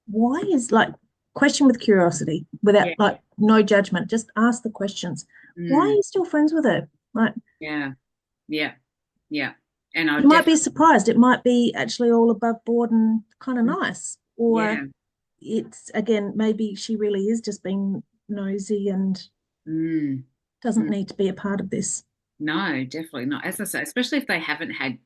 why is like question with curiosity without Yeah. like no judgment. Just ask the questions. Why are Hmm. you still friends with her? Like Yeah. Yeah. Yeah. And I you might be definitely. surprised. It might be actually all above board and kind of nice. Or Yeah. it's again, maybe she really is just being nosy and Mm. doesn't Mm. need to be a part of this. No, definitely not. As I say, especially if they haven't had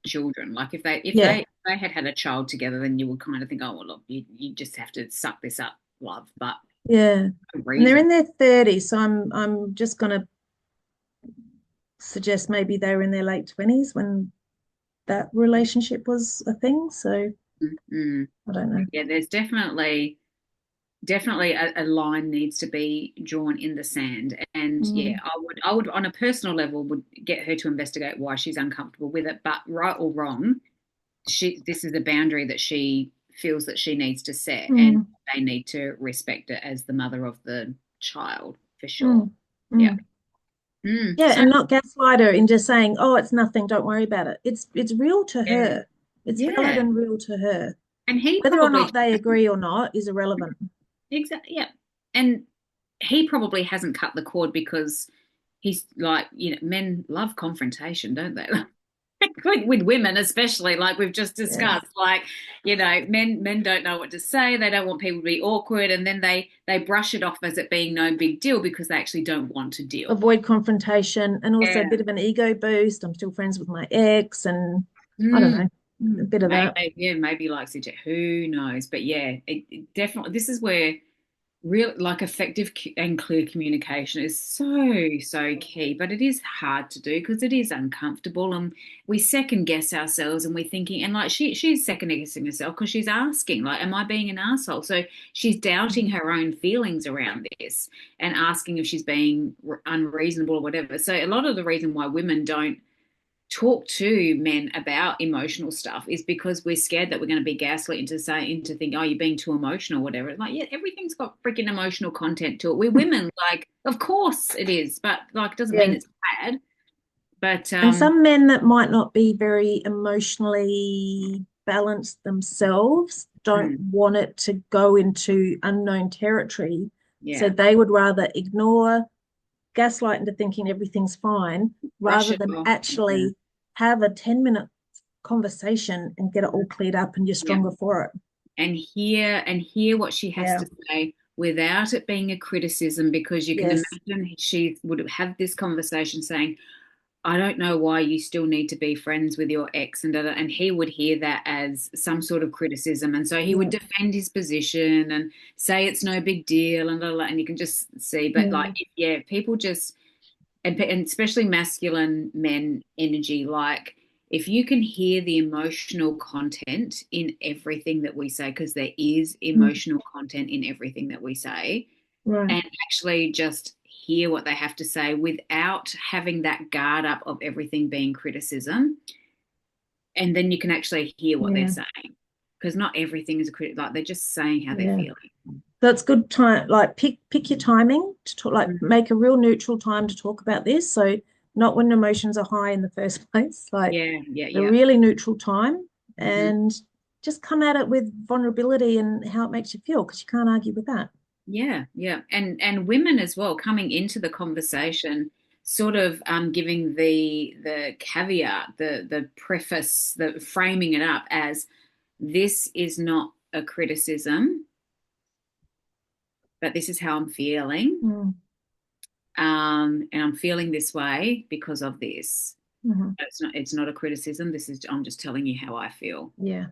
children. Like Yeah, if they had had a child together, then you would kind of think, oh well, look, you just have to suck this up, love. But yeah. no And they're reason. in their 30s, so I'm just gonna suggest maybe they were in their late 20s when that relationship was a thing. So Mm. I don't know. Yeah, there's definitely a line needs to be drawn in the sand. And yeah, Mm, I would on a personal level would get her to investigate why she's uncomfortable with it. But right or wrong, this is a boundary that she feels that she needs to set, and mm, they need to respect it as the mother of the child for sure. mm, Yeah. mm. Yeah, So and not gaslight her in just saying, "Oh, it's nothing. Don't worry about it." It's real to yeah, her. It's valid yeah. and real to her. And he Whether or probably not they agree or not is irrelevant. exactly yeah. And he probably hasn't cut the cord because he's like, men love confrontation, don't they? With women especially, like we've just Yeah. discussed, like men don't know what to say, they don't want people to be awkward, and then they brush it off as it being no big deal because they actually don't want to deal. Avoid confrontation and also a Yeah. bit of an ego boost. I'm still friends with my ex, and I don't Mm. know, a bit of that. Maybe likes it. Who knows? But yeah, it definitely. This is where real like effective and clear communication is so key, but it is hard to do because it is uncomfortable, and we second guess ourselves, and we're thinking, and like she's second guessing herself because she's asking, like, am I being an asshole? So she's doubting her own feelings around this and asking if she's being unreasonable or whatever. So a lot of the reason why women don't talk to men about emotional stuff is because we're scared that we're going to be gaslit into think, oh, you're being too emotional, or whatever. Like, yeah, everything's got freaking emotional content to it. We're women, like, of course it is, but like, doesn't mean Yeah. it's bad. But And some men that might not be very emotionally balanced themselves don't mm, want it to go into unknown territory. So yeah, they would rather ignore, gaslight into thinking everything's fine, brush rather it than off. Yeah, actually have a 10-minute conversation and get it all cleared up and you're yeah, stronger for it. and hear what she has Yeah. to say without it being a criticism, because you can Yes. imagine she would have had this conversation saying, I don't know why you still need to be friends with your ex, and he would hear that as some sort of criticism, and so he would Yeah. defend his position and say it's no big deal, and blah, blah, and you can just see. But like, Mm, yeah, people just and especially masculine men energy, like if you can hear the emotional content in everything that we say, because there is mm, emotional content in everything that we say, right. and actually just hear what they have to say without having that guard up of everything being criticism. And then you can actually hear what they're Yeah. saying. Because not everything is a critic, like they're just saying how they're Yeah. feeling. That's good time. Like pick your timing to talk, like Mm. make a real neutral time to talk about this. So not when emotions are high in the first place, like Yeah, yeah, a yeah. really neutral time, Hmm. and just come at it with vulnerability and how it makes you feel, because you can't argue with that. Yeah, yeah. And women as well coming into the conversation, sort of giving the caveat, the preface, the framing it up as this is not a criticism, but this is how I'm feeling. Mm, And I'm feeling this way because of this. mhm. It's not a criticism. I'm just telling you how I feel. Yeah,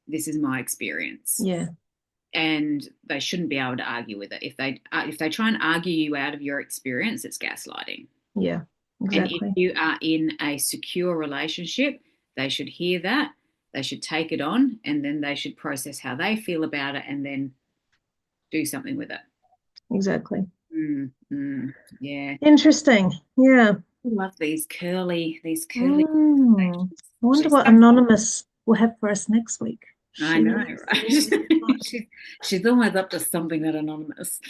This is my experience. yeah, And they shouldn't be able to argue with it. If they try and argue you out of your experience, it's gaslighting. yeah, And if exactly. you are in a secure relationship, they should hear that, they should take it on, and then they should process how they feel about it and then do something with it. Exactly. Yeah. Interesting. Yeah. I love these curly Mm. conversations. I wonder She's what so Anonymous will have for us next week. I know, She's right? always she's almost up to something, that anonymous.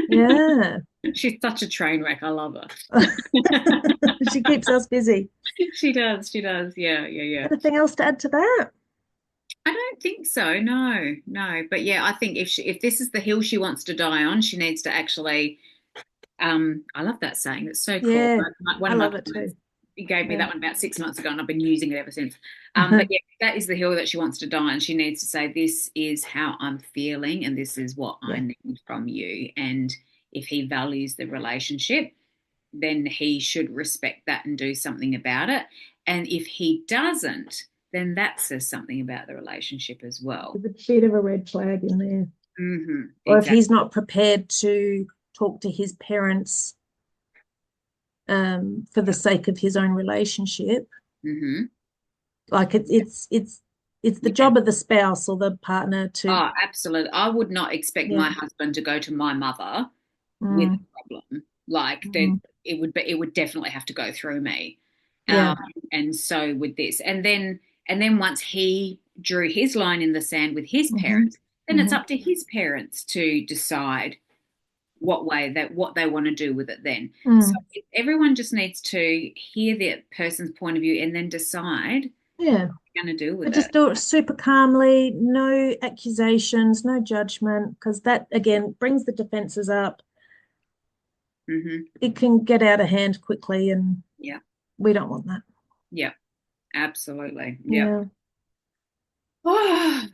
yeah. She's such a train wreck. I love her. She keeps us busy. She does. She does. Yeah, yeah, yeah. Anything else to add to that? I don't think so. No, no. But yeah, I think if this is the hill she wants to die on, she needs to actually. I love that saying. It's so cool. Yeah, One I of my love it clients, too. he gave me Yeah. that one about 6 months ago, and I've been using it ever since. But yeah, that is the hill that she wants to die on. She needs to say, "This is how I'm feeling, and this is what I Yeah. need from you." And if he values the relationship, then he should respect that and do something about it. And if he doesn't, then that says something about the relationship as well. There's a bit of a red flag in there. Or if Exactly. he's not prepared to talk to his parents for the sake of his own relationship, Mm-hmm. like it's the Yeah. job of the spouse or the partner to, Oh, absolutely. I would not expect yeah. my husband to go to my mother with Mm, a problem. Like then mm, it would definitely have to go through me. yeah. And so with this, and then once he drew his line in the sand with his Hmm. parents, then it's Hmm. up to his parents to decide what they want to do with it then. So Mm, everyone just needs to hear the person's point of view and then decide yeah. what they're going to do But with just it. do it super calmly, no accusations, no judgment, because that again brings the defenses up. Hmm. It can get out of hand quickly, and Yeah. we don't want that. Yeah. Absolutely. Yeah. Yeah. Oh,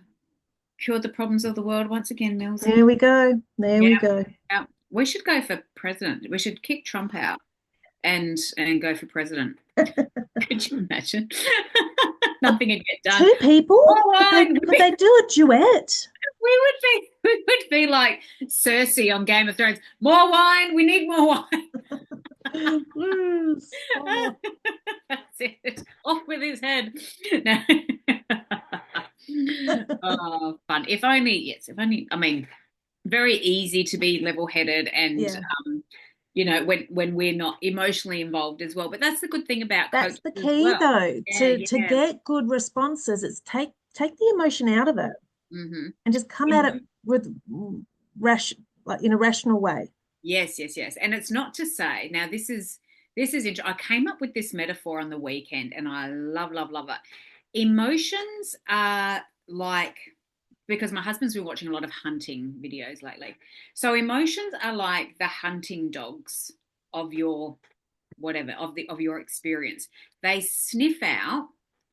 cured the problems of the world once again, Mills. There we go. There Yeah. we go. Yeah. We should go for president. We should kick Trump out and go for president. Could you imagine? Nothing would get done. Two people? More wine. Could they do a duet? We would be like Cersei on Game of Thrones. More wine. We need more wine. Yes. Oh. That's it. Off with his head. No. Oh, fun. If only, yes, if only, I mean, very easy to be level-headed and Yeah. when we're not emotionally involved as well. But that's the good thing about That's coaches the as key well. though. Yeah, To yeah. get good responses, it's take the emotion out of it Hmm. and just come at it with like in a rational way. Yes, yes, yes. And it's not to say now I came up with this metaphor on the weekend and I love, love, love it. Emotions are like because my husband's been watching a lot of hunting videos lately. So emotions are like the hunting dogs of your whatever, of your experience. They sniff out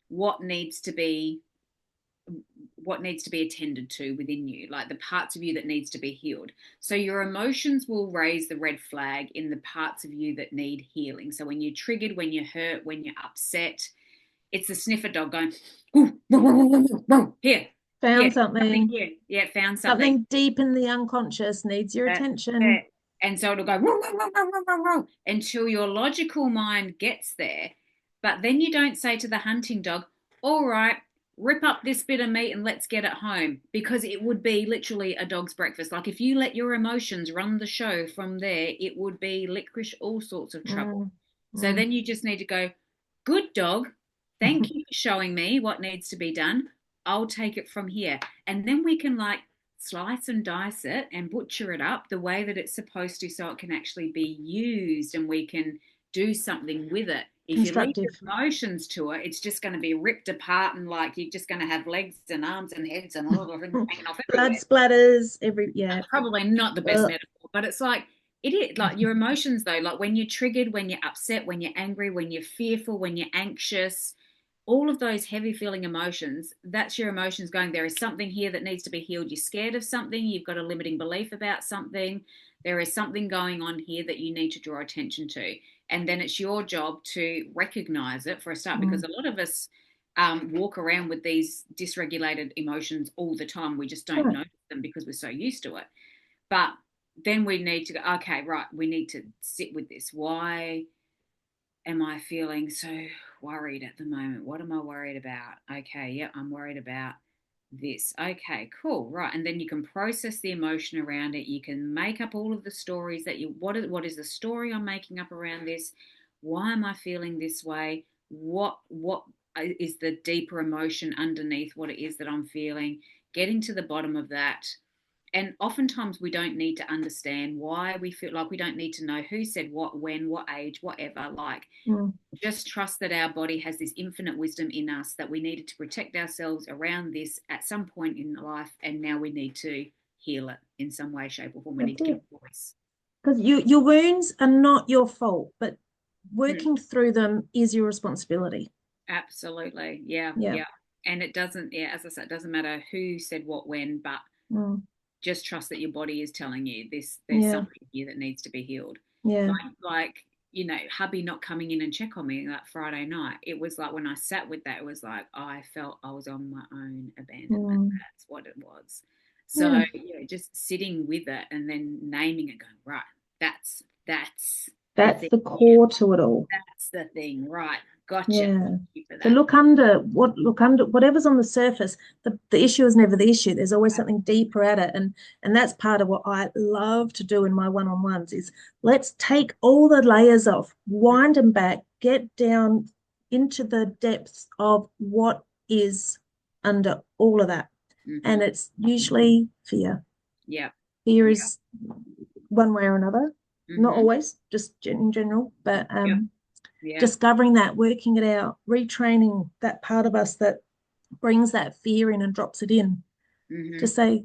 what needs to be what needs to be attended to within you, like the parts of you that needs to be healed. So your emotions will raise the red flag in the parts of you that need healing. So when you're triggered, when you're hurt, when you're upset, it's a sniffer dog going, ooh, whoa, whoa, whoa, whoa, whoa, here, Found something something, here, found something. something deep in the unconscious needs your That's attention. it. And so it'll go whoa, whoa, whoa, whoa, whoa, whoa, until your logical mind gets there. But then you don't say to the hunting dog, all right, rip up this bit of meat and let's get it home. Because it would be literally a dog's breakfast. Like if you let your emotions run the show from there, it would be licorice, all sorts of trouble. Mm, So mm. then you just need to go, good dog, thank you for showing me what needs to be done. I'll take it from here. And then we can like slice and dice it and butcher it up the way that it's supposed to so it can actually be used and we can do something with it. If you leave your Constructive. emotions to it, it's just going to be ripped apart and like you're just going to have legs and arms and heads and all of them hanging off Blood everywhere. splatters, every yeah. Probably not the best Ugh. metaphor, but it's like it is like your emotions though, like when you're triggered, when you're upset, when you're angry, when you're fearful, when you're anxious, all of those heavy feeling emotions, that's your emotions going, there is something here that needs to be healed. You're scared of something, you've got a limiting belief about something, there is something going on here that you need to draw attention to. And then it's your job to recognize it for a start, because Mm, a lot of us walk around with these dysregulated emotions all the time. We just don't right. notice them because we're so used to it. But then we need to go, okay, right, we need to sit with this. Why am I feeling so worried at the moment? What am I worried about? Okay, yeah, I'm worried about this. Okay, cool, right. And then you can process the emotion around it. You can make up all of the stories that what is the story I'm making up around this? Why am I feeling this way? What is the deeper emotion underneath what it is that I'm feeling? Getting to the bottom of that, and oftentimes we don't need to understand why we feel, like we don't need to know who said what, when, what age, whatever. Like Mm, just trust that our body has this infinite wisdom in us, that we needed to protect ourselves around this at some point in life, and now we need to heal it in some way, shape, or form. We need that's to give it. it a voice. Because your wounds are not your fault, but Hmm. working through them is your responsibility. Absolutely. Yeah, Yeah. yeah. And it doesn't, yeah, as I said, it doesn't matter who said what when, but Mm, just trust that your body is telling you this, there's yeah. something here that needs to be healed. Yeah. Like hubby not coming in and check on me that Friday night. It was like when I sat with that, it was like I felt I was on my own abandonment. Mm. That's what it was. Yeah, So yeah, just sitting with it and then naming it, going, right, that's the that's thing. the core to it all. That's the thing, right? Gotcha. Yeah. Thank you for So that. look under whatever's on the surface. The issue is never the issue. There's always something deeper at it. And that's part of what I love to do in my one-on-ones is let's take all the layers off, wind them back, get down into the depths of what is under all of that. Mm-hmm. And it's usually fear. Yeah. Fear Yeah. is one way or another, not Mm-hmm. always, just in general, but Yep. Yeah. discovering that, working it out, retraining that part of us that brings that fear in and drops it in to Mm-hmm. say,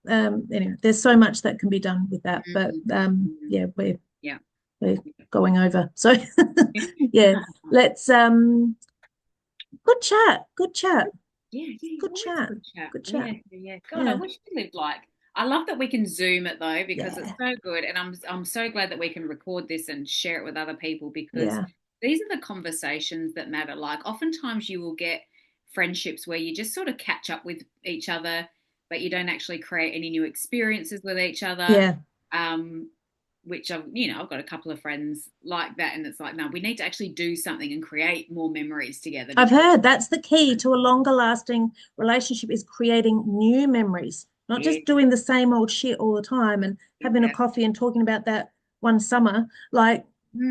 anyway, there's so much that can be done with that, but Mm-hmm. Mm-hmm. yeah, Yeah. we're going over. So yeah, let's good chat, good chat, Yeah, yeah, good always chat, good chat. good Yeah, chat. yeah. God, I Yeah, wish we lived like. I love that we can Zoom it though because it's yeah, so good, and I'm so glad that we can record this and share it with other people because yeah, these are the conversations that matter. Like oftentimes you will get friendships where you just sort of catch up with each other, but you don't actually create any new experiences with each other. yeah. Um, which I've got a couple of friends like that, and it's like, no, we need to actually do something and create more memories together I've because heard that's the key to a longer lasting relationship is creating new memories, not yeah, just doing the same old shit all the time and having a exactly. coffee and talking about that one summer. Like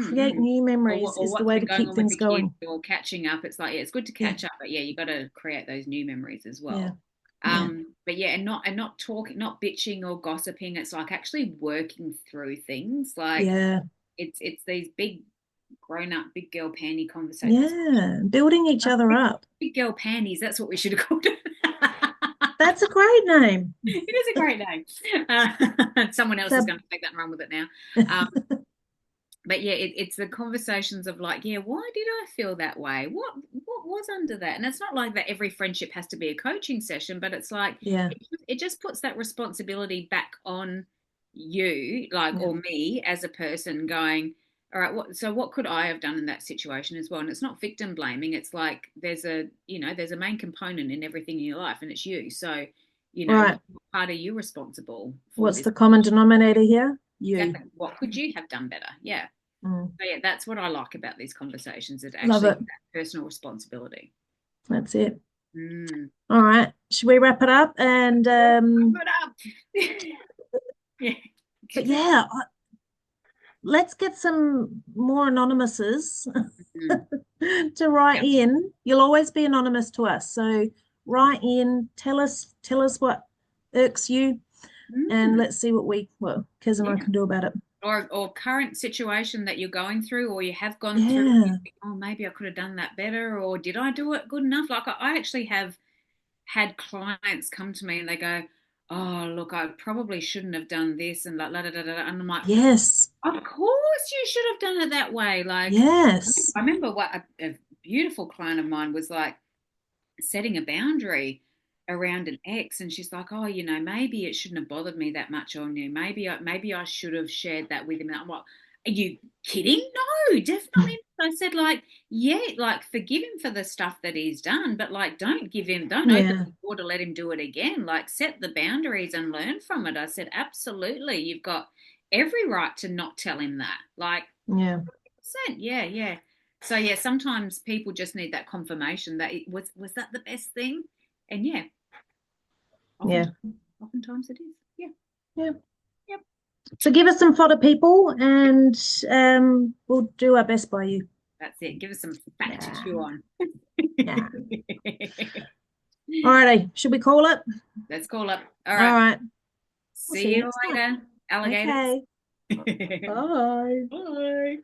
create Mm-mm. new Or memories or is the what's way been to going keep on with things the kids going. or catching up. It's like, yeah, it's good to Yeah, catch up, but yeah, you got to create those new memories as yeah, well. yeah, But yeah, and not talking, not bitching or gossiping. It's like actually working through things. Like yeah, it's these big grown up, big girl panty conversations. yeah. Building each other Big, up. big girl panties. That's what we should have called it. That's a great name. It is a great name. Someone else is So, going to take that and run with it now. Um, but yeah, it's the conversations of like, yeah, why did I feel that way? What was under that? And it's not like that every friendship has to be a coaching session, but it's like yeah, it just puts that responsibility back on you, like yeah, or me as a person, going, all right, what could I have done in that situation as well? And it's not victim blaming. It's like there's a main component in everything in your life, and it's you. So, right. what part are you responsible for What's this? the common denominator here? You. Exactly. What could you have done better? Yeah. Mm, So yeah, that's what I like about these conversations. It love actually it. that personal responsibility. That's it. Mm. All right. Should we wrap it up? And Wrap it up. Yeah. but Keep it. yeah, let's get some more anonymouses Mm. to write Yep. in. You'll always be anonymous to us. So write in, tell us what irks you, and Mm. let's see what Kez and I Yeah. can do about it. Or current situation that you're going through or you have gone through. You Yeah. think, oh, maybe I could have done that better, or did I do it good enough? Like I actually have had clients come to me and they go, oh, look, I probably shouldn't have done this and la da da da da. And I'm like, Yes. of course, you should have done it that way. Like, Yes. I remember what a beautiful client of mine was like setting a boundary around an ex, and she's like, "Oh, maybe it shouldn't have bothered me that much on you. Maybe I should have shared that with him." And I'm like, "Are you kidding? No, definitely." Not. I said, like, yeah, like forgive him for the stuff that he's done, but like, don't open Yeah. the door to let him do it again. Like, set the boundaries and learn from it. I said, absolutely, you've got every right to not tell him that. Like, Yeah. 100%. Yeah, yeah. So yeah, sometimes people just need that confirmation that was that the best thing? And yeah, Yeah. oftentimes it is. Yeah. Yeah. Yep. So give us some fodder, people, and we'll do our best by you. That's it. Give us some fat to Yeah. chew on. Yeah. All righty. Should we call it? Let's call up. All All right. right. We'll see See you you next time. later, alligators. Okay. Bye. Bye.